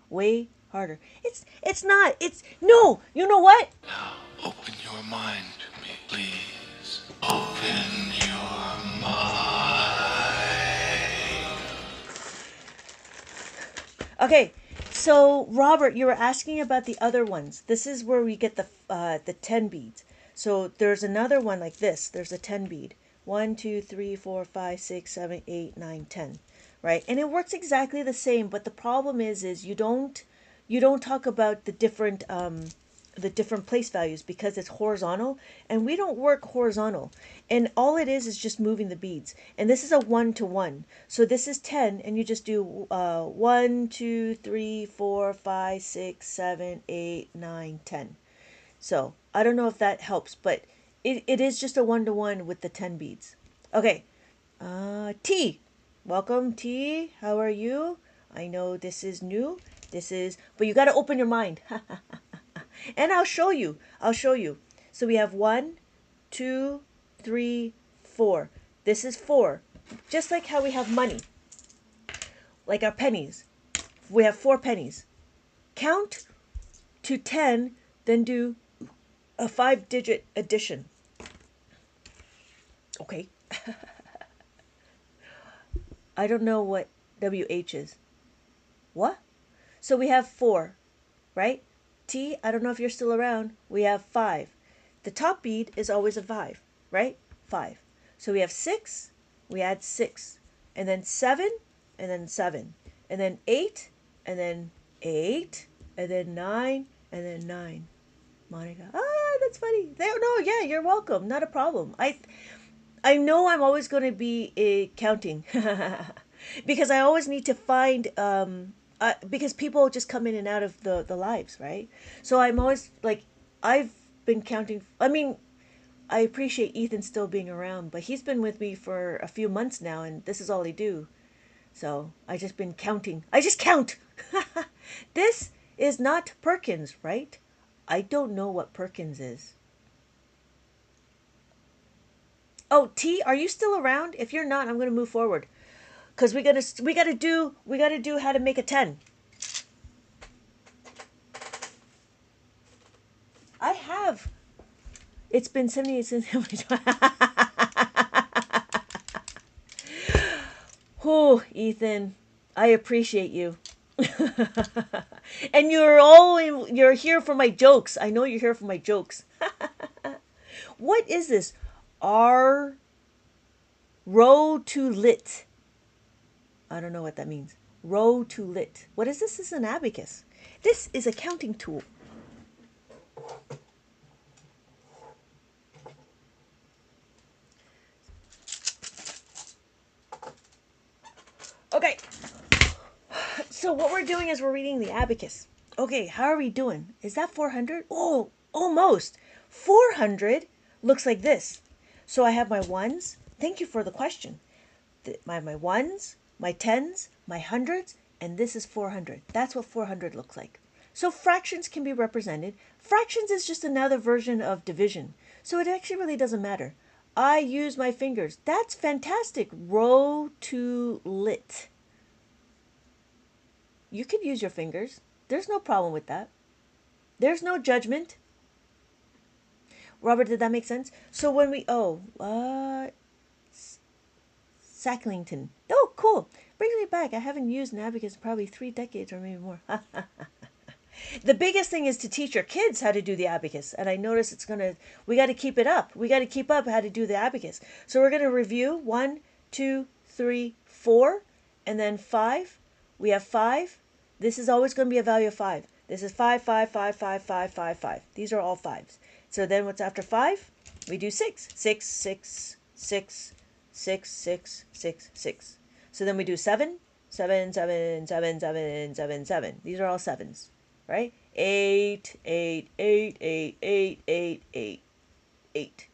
Way harder. It's not. It's no. You know what? Now, open your mind to me, please. Open your mind. Okay. So, Robert, you were asking about the other ones. This is where we get the 10 beads. So, there's another one like this. There's a 10 bead. 1, 2, 3, 4, 5, 6, 7, 8, 9, 10. Right? And it works exactly the same, but the problem is you don't talk about the different place values because it's horizontal, and we don't work horizontal. And all it is just moving the beads. And this is a 1-to-1. So this is 10, and you just do 1, 2, 3, 4, 5, 6, 7, 8, 9, 10. So I don't know if that helps, but it is just a 1-to-1 with the 10 beads. Okay. T. Welcome, T. How are you? I know this is new. But you got to open your mind. And I'll show you. So we have 1, 2, 3, 4. This is 4. Just like how we have money. Like our pennies. We have 4 pennies. Count to 10, then do a 5-digit addition. Okay. I don't know what WH is. What? So we have 4, right? T, I don't know if you're still around. We have 5. The top bead is always a 5, right? 5. So we have 6, we add 6. And then 7, and then 7. And then 8, and then 8. And then 9, and then 9. Monica. That's funny. No, yeah, you're welcome. Not a problem. I know I'm always going to be counting. Because I always need to find... because people just come in and out of the lives, right? So I'm always like, I've been counting. I mean, I appreciate Ethan still being around, but he's been with me for a few months now, and this is all he do. So I just been counting. I just count. This is not Perkins, right? I don't know what Perkins is. Oh, T, are you still around? If you're not, I'm gonna move forward. Because we gotta do how to make a 10. It's been 78 since. Oh, Ethan, I appreciate you. And you're here for my jokes. I know you're here for my jokes. What is this? R row to lit. I don't know what that means. Row to lit. What is this? This is an abacus. This is a counting tool. Okay. So what we're doing is we're reading the abacus. Okay, how are we doing? Is that 400? Oh, almost. 400 looks like this. So I have my ones. Thank you for the question. My ones, my tens, my hundreds, and this is 400. That's what 400 looks like. So fractions can be represented. Fractions is just another version of division. So it actually really doesn't matter. I use my fingers. That's fantastic. Row to lit. You could use your fingers. There's no problem with that. There's no judgment. Robert, did that make sense? So when we, Sacklington. Oh, cool. Brings me back. I haven't used an abacus in probably 3 decades or maybe more. The biggest thing is to teach your kids how to do the abacus. And I notice we got to keep it up. We got to keep up how to do the abacus. So we're going to review 1, 2, 3, 4, and then 5. We have 5. This is always going to be a value of 5. This is 5, 5, 5, 5, 5, 5, 5. These are all 5s. So then what's after 5? We do 6. 6, 6, 6, 6, 6, 6, 6. So then we do 7, 7, 7, 7, 7, 7, 7. These are all 7s, right? 8, 8, 8, 8, 8, 8, 8, 8.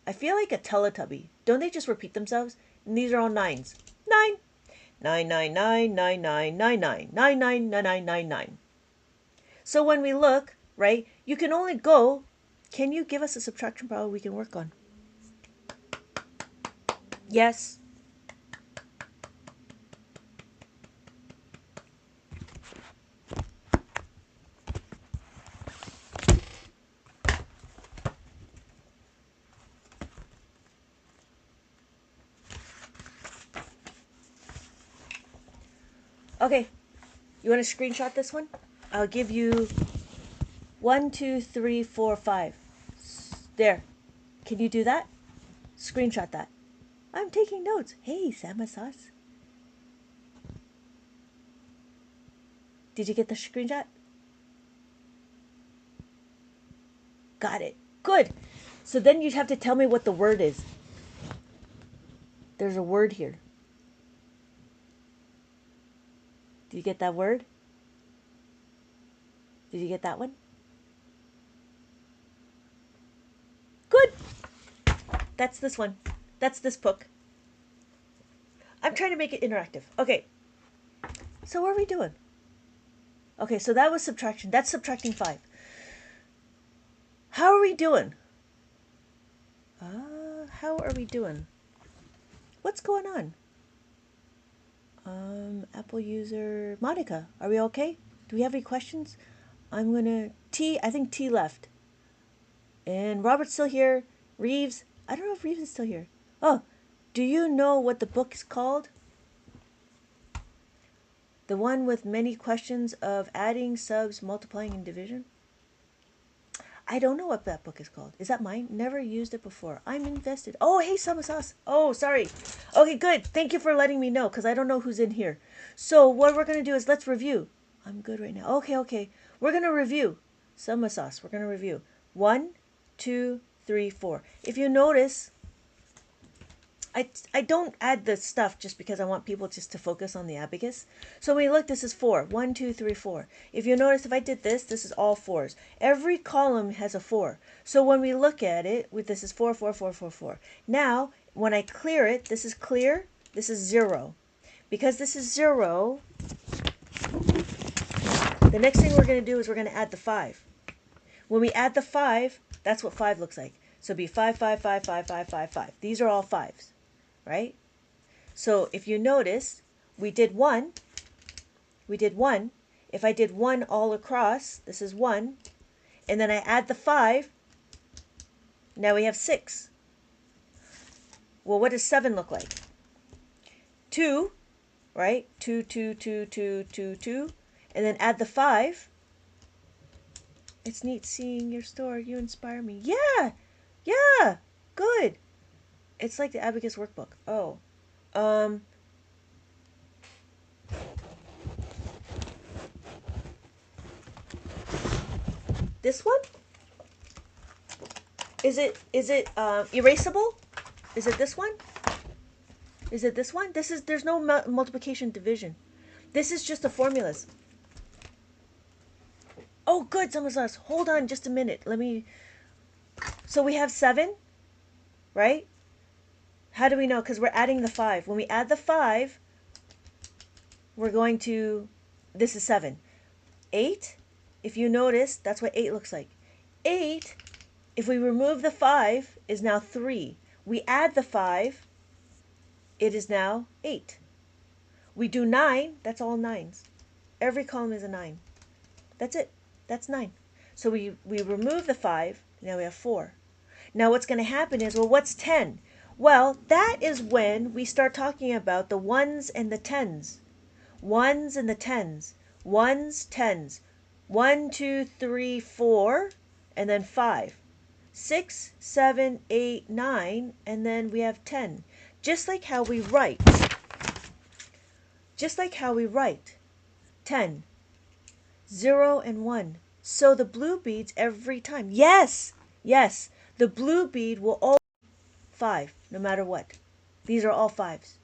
I feel like a Teletubby. Don't they just repeat themselves? And these are all 9s. 9. 9, 9, 9, 9, 9, 9, 9, 9, 9, 9, 9, 9, 9. So when we look, right, you can only go, can you give us a subtraction problem we can work on? Yes. Okay, you want to screenshot this one? I'll give you 1, 2, 3, 4, 5. There. Can you do that? Screenshot that. I'm taking notes. Hey, Sama Sauce. Did you get the screenshot? Got it. Good. So then you'd have to tell me what the word is. There's a word here. Did you get that word? Did you get that one? Good. That's this one. That's this book. I'm trying to make it interactive. Okay. So what are we doing? Okay, so that was subtraction. That's subtracting 5. How are we doing? How are we doing? What's going on? Apple user Monica, are we okay? Do we have any questions? I'm gonna I think T left. And Robert's still here. Reeves, I don't know if Reeves is still here. Oh, do you know what the book is called? The one with many questions of adding, subs, multiplying, and division? I don't know what that book is called. Is that mine? Never used it before. I'm invested. Oh, hey, Sama Sauce. Oh, sorry. Okay, good. Thank you for letting me know, because I don't know who's in here. So what we're going to do is let's review. I'm good right now. Okay. We're going to review. Sama Sauce. We're going to review. 1, 2, 3, 4. If you notice, I don't add the stuff just because I want people just to focus on the abacus. So when you look, this is 4. 1, 2, 3, 4. If you notice, if I did this, this is all 4s. Every column has a 4. So when we look at it, this is 4, 4, 4, 4, 4. Now, when I clear it, this is clear, this is 0. Because this is 0, the next thing we're going to do is we're going to add the 5. When we add the 5, that's what 5 looks like. So it'd be 5, 5, 5, 5, 5, 5, 5. These are all 5s, right? So if you notice, we did 1. If I did 1 all across, this is 1. And then I add the 5. Now we have 6. Well, what does 7 look like? 2, right? 2, 2, 2, 2, 2, 2. And then add the 5. It's neat seeing your store. You inspire me. Yeah! Yeah! Good. It's like the Abacus workbook. Oh. This one? Is it erasable? Is it this one? Is it this one? There's no multiplication division. This is just the formulas. Oh, good, someone says. Hold on just a minute. So we have 7, right? How do we know? Because we're adding the 5. When we add the 5, we're going to, this is 7. 8, if you notice, that's what 8 looks like. 8, if we remove the 5, is now 3. We add the 5, it is now 8. We do 9, that's all 9s. Every column is a 9. That's it. That's 9. So we remove the 5, now we have 4. Now what's going to happen is, well, what's 10? Well, that is when we start talking about the 1s and the 10s. 1s and the 10s. 1s, 10s. 1, 2, 3, 4, and then 5. 6, 7, 8, 9, and then we have 10. Just like how we write. 10. 0 and 1. So the blue beads every time. Yes! Yes. The blue bead will always 5, no matter what. These are all 5s.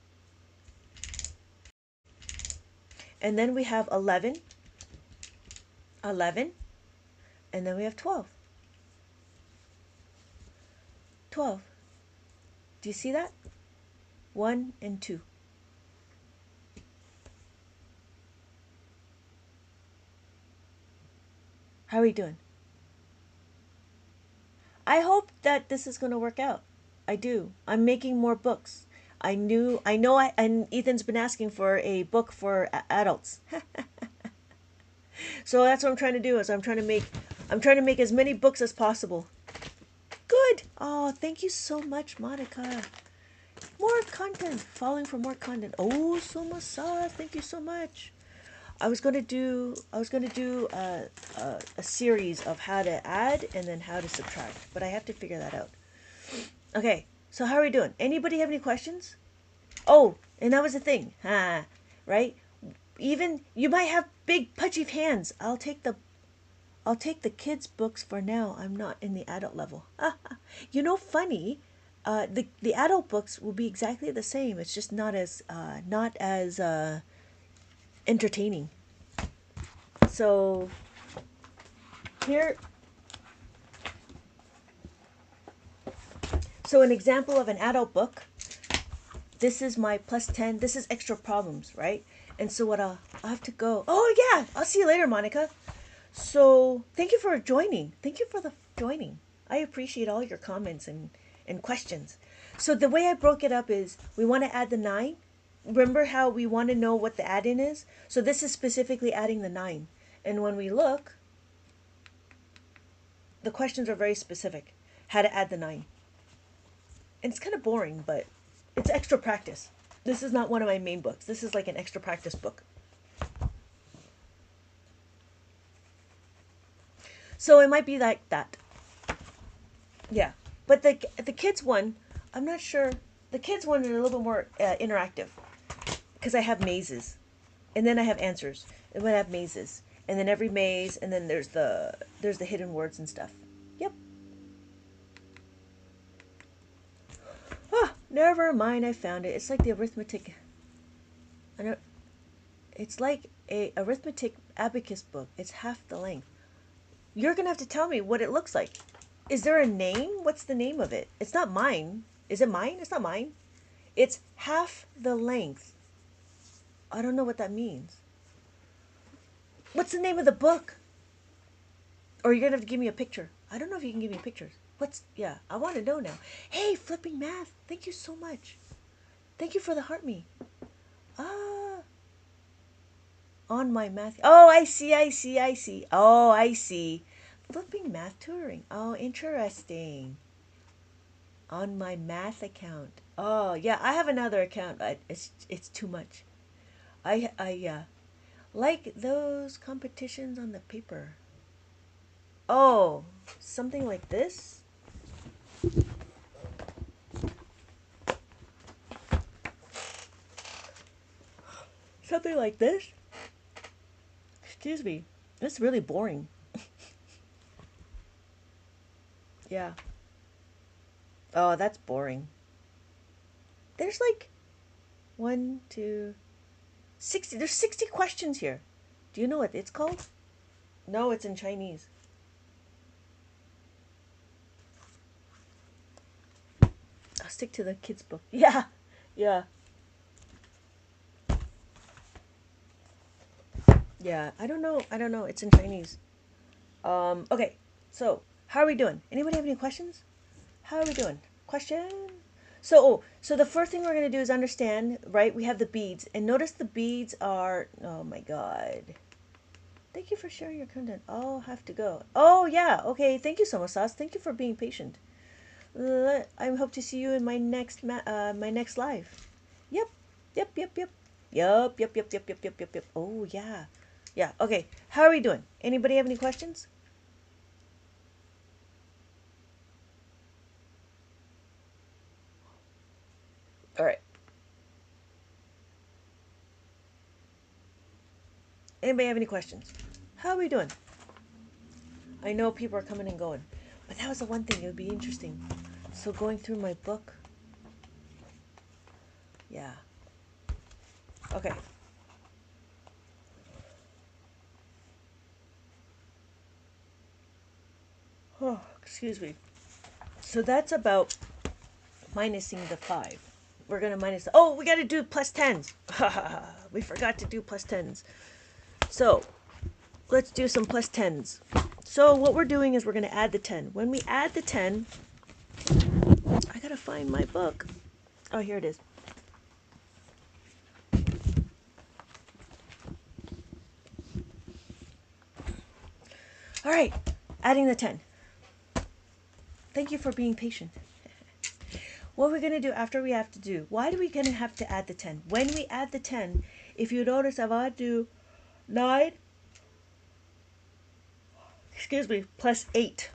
And then we have 11. 11. And then we have 12. 12. Do you see that? 1 and 2. How are we doing? I hope that this is going to work out. I do. I'm making more books. and Ethan's been asking for a book for adults. So that's what I'm trying to do. I'm trying to make as many books as possible. Good. Oh, thank you so much, Monica. More content. Falling for more content. Oh, Soma-sa, thank you so much. I was going to do a series of how to add and then how to subtract, but I have to figure that out. Okay, so how are we doing? Anybody have any questions? Oh, and that was the thing, right? Even you might have big pudgy hands. I'll take the kids' books for now. I'm not in the adult level. Funny. The adult books will be exactly the same. It's just not as entertaining. So here, so an example of an adult book. This is my plus 10. This is extra problems, right? And so what I'll have to go. Oh yeah, I'll see you later, Monica. So thank you for joining. Thank you for the joining. I appreciate all your comments and questions. So the way I broke it up is we want to add the 9. Remember how we want to know what the add-in is? So this is specifically adding the 9. And when we look, the questions are very specific. How to add the 9. And it's kind of boring, but it's extra practice. This is not one of my main books. This is like an extra practice book. So it might be like that. Yeah. But the kids one, I'm not sure. The kids one is a little bit more interactive. Because I have mazes. And then I have answers. And then I have mazes. And then every maze, and then there's the hidden words and stuff. Yep. Oh, never mind, I found it. It's like the arithmetic. It's like a arithmetic abacus book. It's half the length. You're going to have to tell me what it looks like. Is there a name? What's the name of it? It's not mine. Is it mine? It's not mine. It's half the length. I don't know what that means. What's the name of the book? Or you're going to have to give me a picture. I don't know if you can give me pictures. Yeah, I want to know now. Hey, Flipping Math, thank you so much. Thank you for the heart me. On my math. Oh, I see. Oh, I see. Flipping Math tutoring. Oh, interesting. On my math account. Oh, yeah, I have another account. It's too much. I like those competitions on the paper. Oh, something like this? Something like this? Excuse me. It's really boring. Yeah. Oh, that's boring. There's like 1, 2, 60. There's 60 questions here. Do you know what it's called? No, it's in Chinese. I'll stick to the kids' book. Yeah. Yeah. Yeah. I don't know. It's in Chinese. Okay. So, how are we doing? Anybody have any questions? How are we doing? Question? So the first thing we're going to do is understand, right? We have the beads. And notice the beads are, oh my God. Thank you for sharing your content. I'll have to go. Oh, yeah. Okay. Thank you so much, Sauce. Thank you for being patient. I hope to see you in my next my next live. Yep. Yep, yep, yep. Yep, yep, yep, yep, yep, yep, yep, yep. Oh, yeah. Yeah. Okay. How are we doing? Anybody have any questions? All right. Anybody have any questions? How are we doing? I know people are coming and going, but that was the one thing. It would be interesting. So going through my book. Yeah. Okay. Oh, excuse me. So that's about minusing the 5. We're going to minus... Oh, we got to do plus 10s. We forgot to do plus 10s. So let's do some plus 10s. So what we're doing is we're going to add the 10. When we add the 10... I got to find my book. Oh, here it is. All right. Adding the 10. Thank you for being patient. What we're going to do after we have to do, why do we going to have to add the 10? When we add the 10, if you notice, I want to do 9, excuse me, plus 8.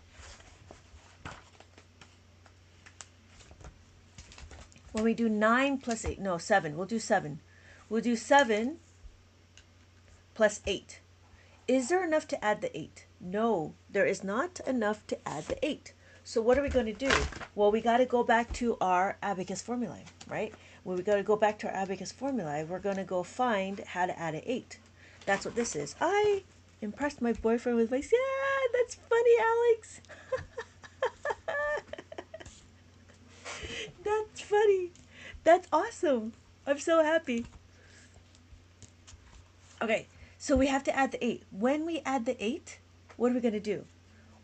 When we do 9 plus 8, no, 7, we'll do 7. We'll do 7 plus 8. Is there enough to add the 8? No, there is not enough to add the 8. So what are we going to do? Well, we got to go back to our abacus formulae, right? When we got to go back to our abacus formulae, we're going to go find how to add an 8. That's what this is. I impressed my boyfriend with my... Yeah, that's funny, Alex. That's funny. That's awesome. I'm so happy. Okay, so we have to add the 8. When we add the 8, what are we going to do?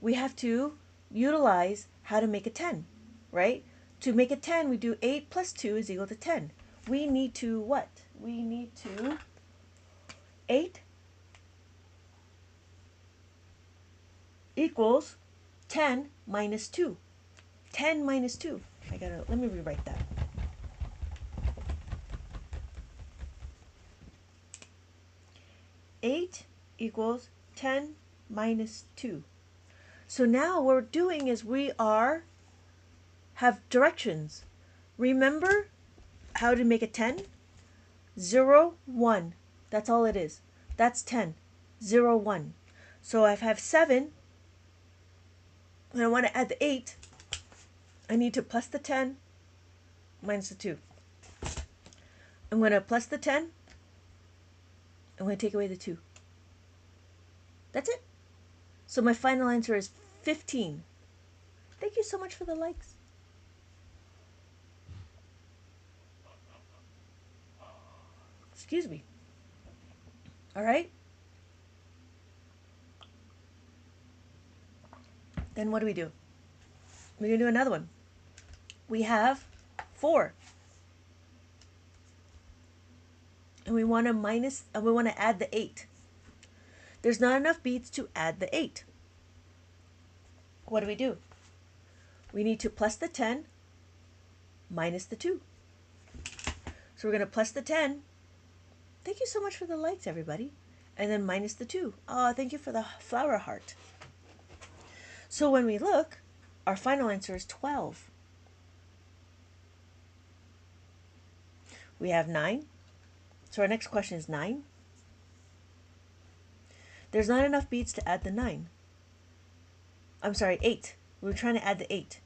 We have to utilize how to make a 10, right? To make a 10, we do 8 plus 2 is equal to 10. We need to what? We need to 8 equals 10 minus 2. 10 minus 2. Let me rewrite that. Eight equals 10 minus 2. So now what we're doing is we have directions. Remember how to make a 10? 0, 1. That's all it is. That's 10. 0, 1. So I have 7. And I want to add the 8. I need to plus the 10 minus the 2. I'm going to plus the 10. I'm going to take away the 2. That's it. So my final answer is 15. Thank you so much for the likes. Excuse me. All right. Then what do? We're going to do another one. We have 4. And we want to add the 8. There's not enough beads to add the 8. What do? We need to plus the 10 minus the 2. So we're going to plus the 10. Thank you so much for the likes, everybody. And then minus the 2. Oh, thank you for the flower heart. So when we look, our final answer is 12. We have 9. So our next question is 9. There's not enough beads to add the 9. I'm sorry, 8. We were trying to add the 8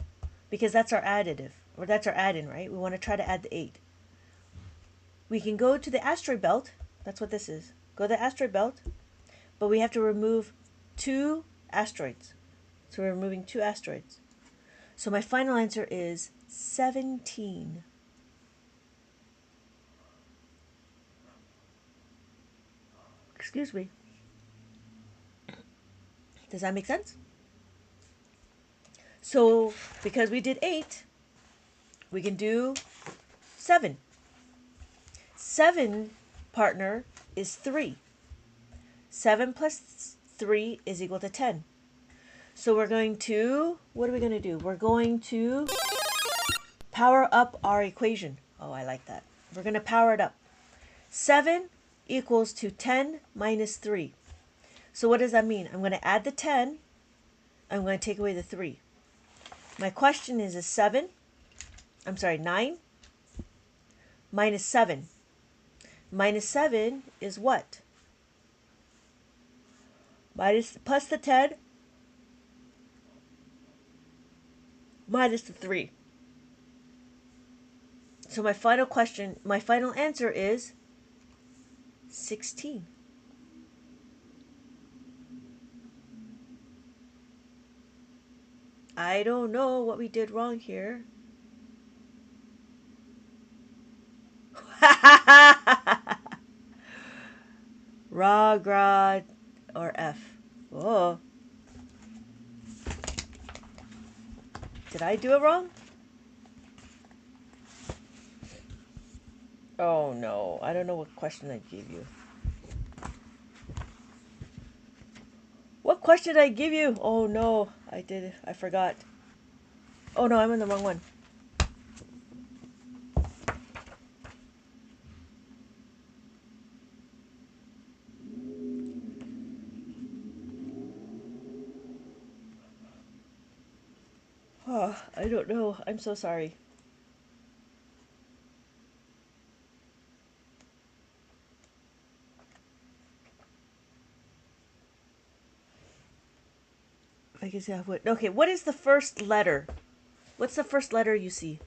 because that's our additive, or that's our add-in, right? We want to try to add the 8. We can go to the asteroid belt. That's what this is. Go to the asteroid belt, but we have to remove 2 asteroids. So we're removing 2 asteroids. So my final answer is 17. Excuse me. Does that make sense? So because we did 8, we can do 7. 7, partner, is 3. 7 plus 3 is equal to 10. So we're going to, what are we going to do? We're going to power up our equation. Oh, I like that. We're going to power it up. 7 equals to 10 minus 3. So what does that mean? I'm going to add the 10. I'm going to take away the 3. My question is 9 minus 7. Minus 7 is what? Plus the 10 minus the 3. So my final answer is 16. I don't know what we did wrong here. Raw, grad, or F. Oh. Did I do it wrong? Oh no, I don't know what question I gave you. What question did I give you? Oh no, I forgot. Oh no, I'm in the wrong one. Oh, I don't know. I'm so sorry. I guess I would. Okay, what is the first letter? What's the first letter you see?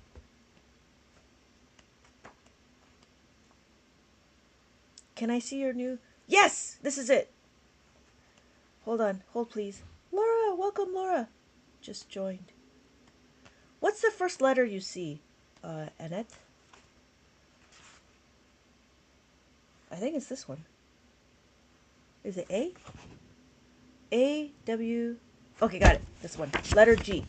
Can I see your new? Yes, this is it. Hold on, hold please. Laura, welcome, Laura. Just joined. What's the first letter you see, Annette? I think it's this one. Is it A? A, W. Okay, got it. This one. Letter G.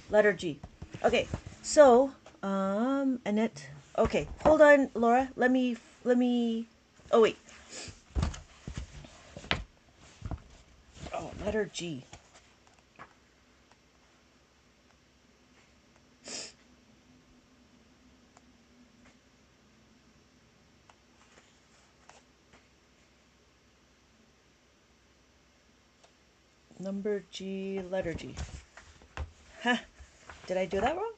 Letter G. Okay, so, Annette. Okay, hold on, Laura. Let me. Oh, wait. Oh, letter G. Number G, letter G. Huh. Did I do that wrong?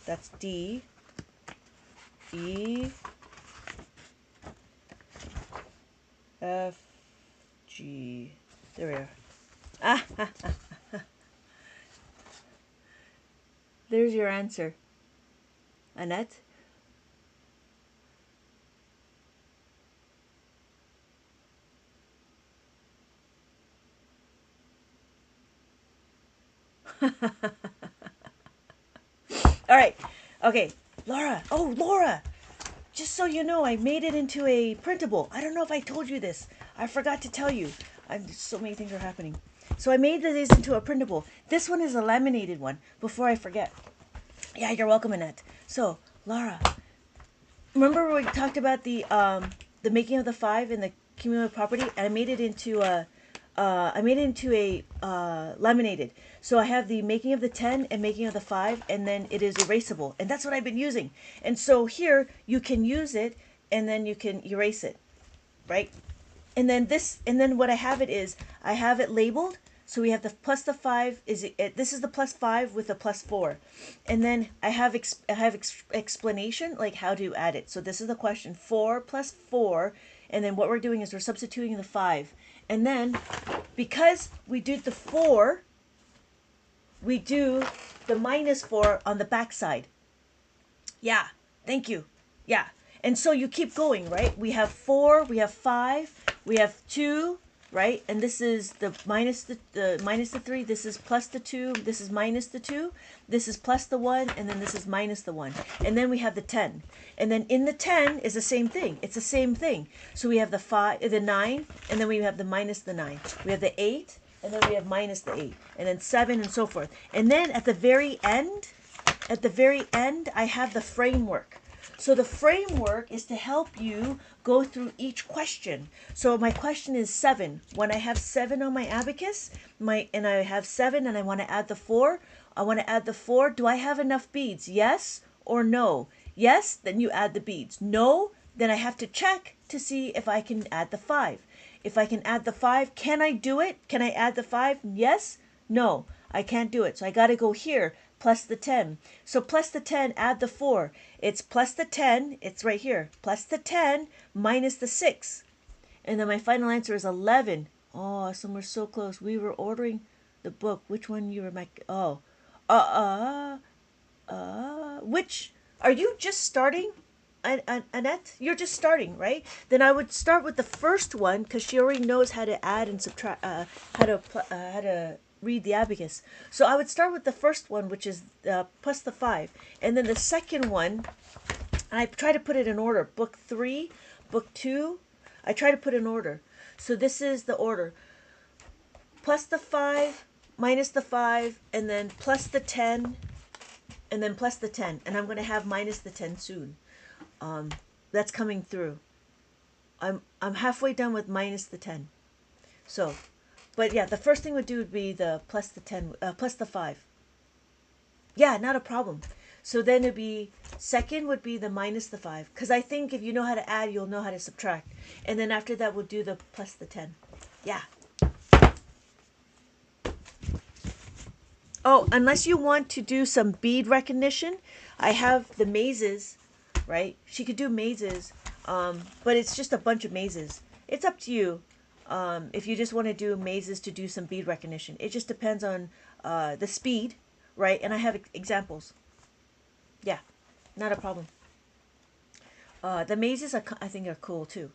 That's D, E, F, G. There we are. Ah, ha, ha, ha. There's your answer, Annette. All right. Okay. Laura. Oh, Laura. Just so you know, I made it into a printable. I don't know if I told you this. I forgot to tell you. So many things are happening. So I made this into a printable. This one is a laminated one, before I forget. Yeah, you're welcome, Annette. So, Laura, remember we talked about the making of the 5 and the cumulative property? And I made it into I made it into a laminated. So I have the making of the 10 and making of the 5, and then it is erasable. And that's what I've been using. And so here you can use it and then you can erase it, right? And then what I have it is, I have it labeled. So we have the plus the 5 is this is the plus 5 with the plus 4. And then I have explanation like how to add it. So this is the question, 4 plus 4, and then what we're doing is we're substituting the 5. And then because we did the 4, we do the minus 4 on the back side. Yeah, thank you. Yeah. And so you keep going, right? We have 4, we have 5, we have 2, right? And this is the minus the 3, this is plus the 2, this is minus the 2, this is plus the 1, and then this is minus the 1. And then we have the 10. And then in the 10 is the same thing. It's the same thing. So we have the 9, and then we have the minus the 9. We have the 8, and then we have minus the 8, and then 7 and so forth. And then at the very end, I have the framework. So the framework is to help you go through each question. So my question is 7. When I have 7 on my abacus, and I have 7 and I want to add the 4, do I have enough beads? Yes or no? Yes, then you add the beads. No, then I have to check to see if I can add the 5. If I can add the 5, can I do it? Can I add the 5? Yes? No, I can't do it. So I got to go here, plus the 10. So plus the 10, add the 4. It's plus the 10, it's right here. Plus the 10 minus the 6. And then my final answer is 11. Oh, so we're so close. We were ordering the book. Which one you were which, are you just starting? Annette, you're just starting, right? Then I would start with the first one because she already knows how to add and subtract, how to read the abacus. So I would start with the first one, which is plus the 5, and then the second one, and I try to put it in order. Book 3, book 2, I try to put in order. So this is the order: plus the 5, minus the 5, and then plus the 10, and then plus the 10. And I'm going to have minus the 10 soon. That's coming through. I'm halfway done with minus the 10. So, but yeah, the first thing would be the plus the 10, plus the 5. Yeah, not a problem. So then it'd be, second would be the minus the 5. Because I think if you know how to add, you'll know how to subtract. And then after that, we'll do the plus the 10. Yeah. Oh, unless you want to do some bead recognition, I have the mazes, right? She could do mazes, but it's just a bunch of mazes. It's up to you if you just want to do mazes to do some bead recognition. It just depends on the speed, right? And I have examples. Yeah, not a problem. The mazes, I think, are cool too.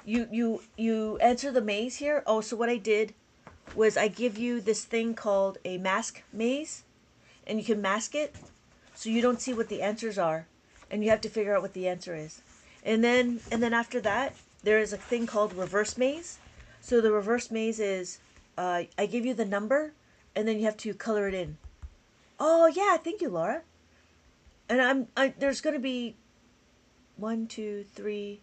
You answer the maze here. Oh, so what I did was I give you this thing called a mask maze, and you can mask it so you don't see what the answers are, and you have to figure out what the answer is. And then after that, there is a thing called reverse maze. So the reverse maze is I give you the number, and then you have to color it in. Oh yeah, thank you, Laura. And there's going to be 1, 2, 3.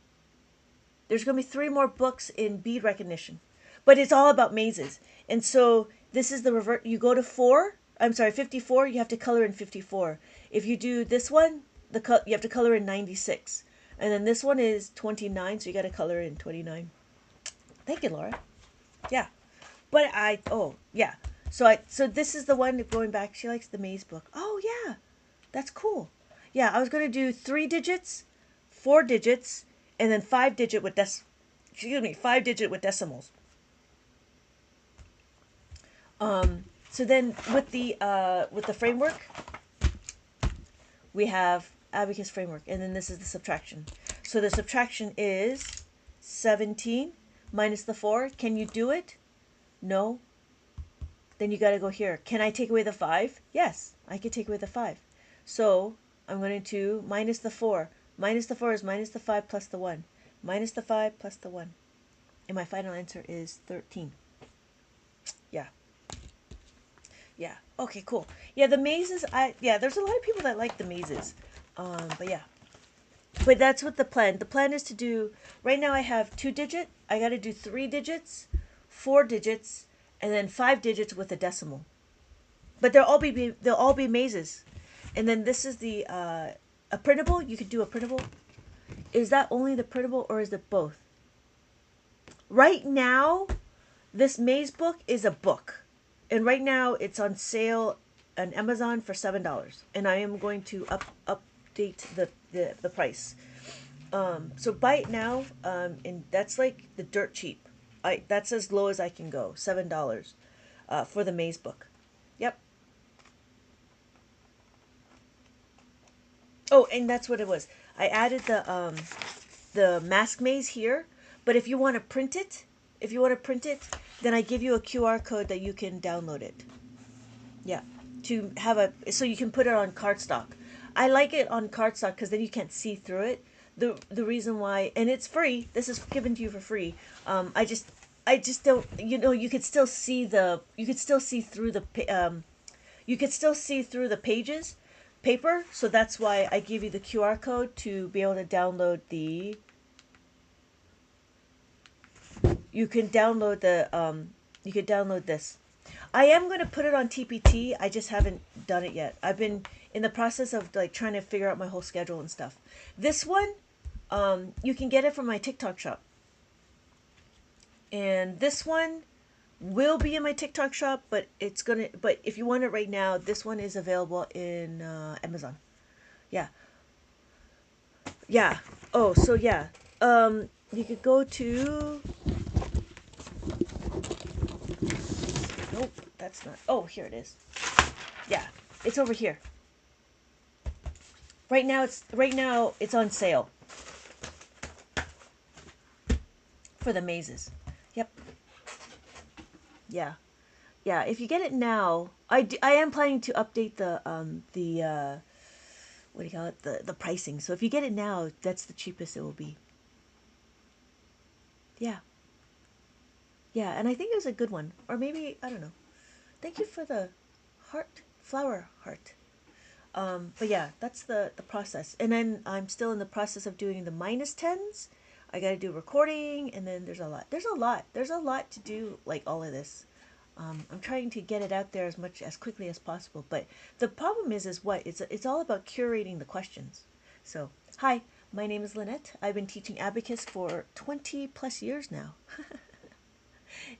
There's going to be 3 more books in bead recognition, but it's all about mazes. And so this is the revert. You go to 54. You have to color in 54. If you do this one, you have to color in 96. And then this one is 29, so you got to color in 29. Thank you, Laura. Yeah, but yeah. So this is the one going back. She likes the maze book. Oh yeah, that's cool. Yeah, I was going to do 3 digits, 4 digits, and then 5 digit with 5 digit with decimals. So then with the framework, we have abacus framework, and then this is the subtraction. So the subtraction is 17 minus the 4. Can you do it? No. Then you got to go here. Can I take away the 5? Yes, I can take away the 5. So I'm going to minus the 4. Minus the 4 is minus the 5 plus the 1. Minus the 5 plus the 1. And my final answer is 13. Yeah. Yeah. Okay, cool. Yeah, the mazes, there's a lot of people that like the mazes. But yeah. But that's what the plan is to do. Right now I have 2 digit. I got to do 3 digits, 4 digits, and then 5 digits with a decimal. But they'll all be mazes. And then this is the a printable. You could do a printable. Is that only the printable or is it both? Right now, this maze book is a book. And right now it's on sale on Amazon for $7. And I am going to update the price. So buy it now. And that's like the dirt cheap. That's as low as I can go. $7 for the maze book. Yep. Oh, and that's what it was. I added the mask maze here, but if you want to print it, then I give you a QR code that you can download it. Yeah, to have so you can put it on cardstock. I like it on cardstock because then you can't see through it. The reason why, and it's free. This is given to you for free. I just don't. You could still see through you could still see through the paper, so that's why I give you the QR code to be able to download you can download this. I am going to put it on TPT. I just haven't done it yet. I've been in the process of like trying to figure out my whole schedule and stuff. This one, you can get it from my TikTok shop. And this one will be in my TikTok shop, but if you want it right now, this one is available in Amazon. Yeah. Yeah. Oh, so yeah. You could go to. Nope, that's not. Oh, here it is. Yeah, it's over here. Right now it's on sale for the mazes. Yep. Yeah. Yeah, if you get it now, I am planning to update the what do you call it, the pricing. So if you get it now, that's the cheapest it will be. Yeah. Yeah, and I think it was a good one. Or maybe, I don't know. Thank you for the flower heart. But yeah, that's the process. And then I'm still in the process of doing the minus tens. I got to do recording, and then there's a lot. There's a lot to do, like all of this. I'm trying to get it out there as quickly as possible. But the problem is what? It's all about curating the questions. So, hi, my name is Lynette. I've been teaching Abacus for 20 plus years now.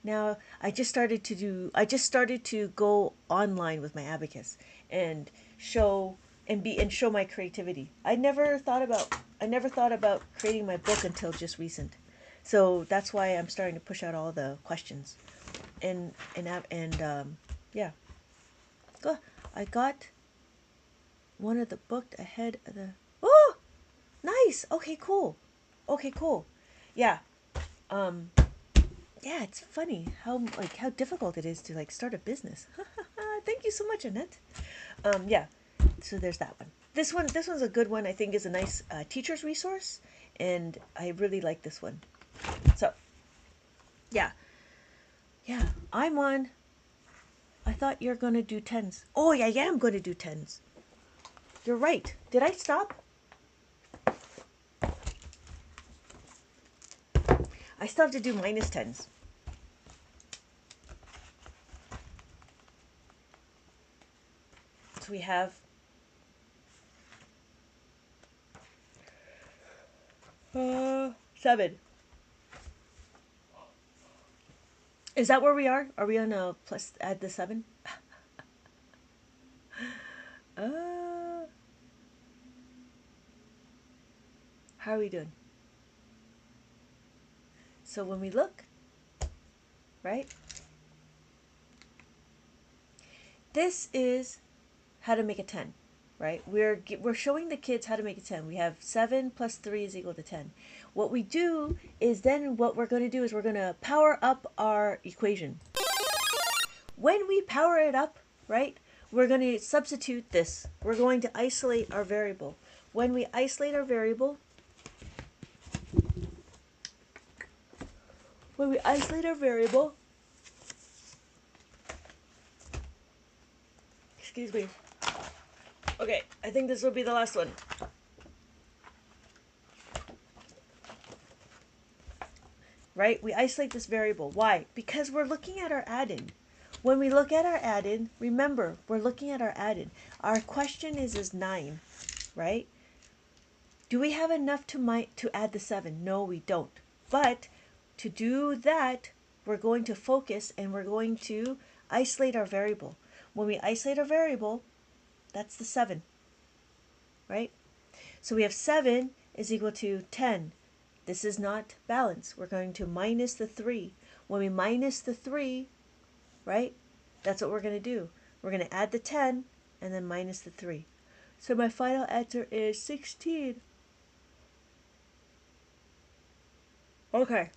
Now I just started to go online with my Abacus and show my creativity. I never thought about creating my book until just recent. So that's why I'm starting to push out all the questions. And yeah. Go. I got one of the booked ahead of the. Oh, nice. Okay, cool. Yeah. Yeah, it's funny how difficult it is to like start a business. Thank you so much, Annette. Yeah. So there's that one. This one's a good one. I think is a nice teacher's resource, and I really like this one. So, yeah. Yeah, I'm on. I thought you're gonna do tens. Oh yeah, I'm gonna do tens. You're right. Did I stop? I still have to do minus tens. So we have 7. Is that where we are? Are we on a plus add the 7? How are we doing? So when we look, right? This is how to make a 10, right? We're showing the kids how to make a 10. We have 7 plus 3 is equal to 10. What we do is then what we're going to do is we're going to power up our equation. When we power it up, right, we're going to substitute this. We're going to isolate our variable. When we isolate our variable, excuse me. Okay, I think this will be the last one. right? We isolate this variable. Why? Because we're looking at our add-in. When we look at our add-in, remember, we're looking at our add-in. Our question is 9, right? Do we have enough to add the 7? No, we don't. But to do that, we're going to focus and we're going to isolate our variable. When we isolate our variable, that's the 7, right? So we have 7 is equal to 10. This is not balanced. We're going to minus the 3. When we minus the 3, right, that's what we're going to do. We're going to add the 10 and then minus the 3. So my final answer is 16. Okay.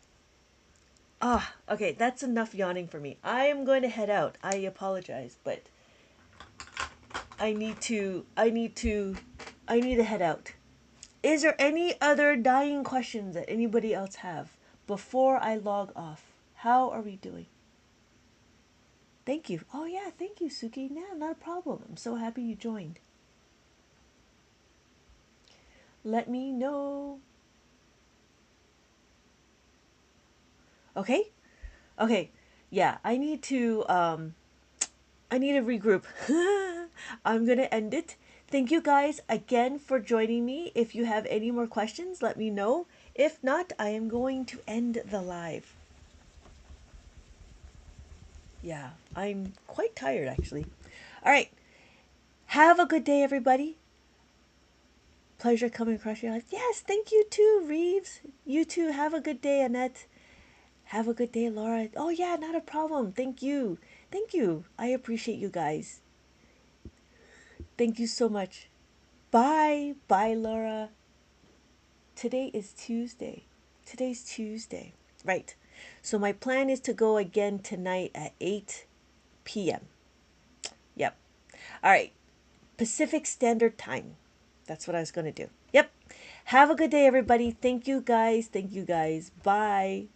Okay, that's enough yawning for me. I am going to head out. I apologize, but I need to head out. Is there any other dying questions that anybody else have before I log off? How are we doing? Thank you. Oh yeah, thank you, Suki. No, not a problem. I'm so happy you joined. Let me know. Okay? Okay. Yeah, I need to regroup. I'm going to end it. Thank you guys again for joining me. If you have any more questions, let me know. If not, I am going to end the live. Yeah, I'm quite tired actually. All right. Have a good day, everybody. Pleasure coming across your life. Yes, thank you too, Reeves. You too. Have a good day, Annette. Have a good day, Laura. Oh, yeah, not a problem. Thank you. Thank you. I appreciate you guys. Thank you so much. Bye. Bye, Laura. Today is Tuesday. Today's Tuesday. Right. So my plan is to go again tonight at 8 p.m. Yep. All right. Pacific Standard Time. That's what I was going to do. Yep. Have a good day, everybody. Thank you, guys. Thank you, guys. Bye.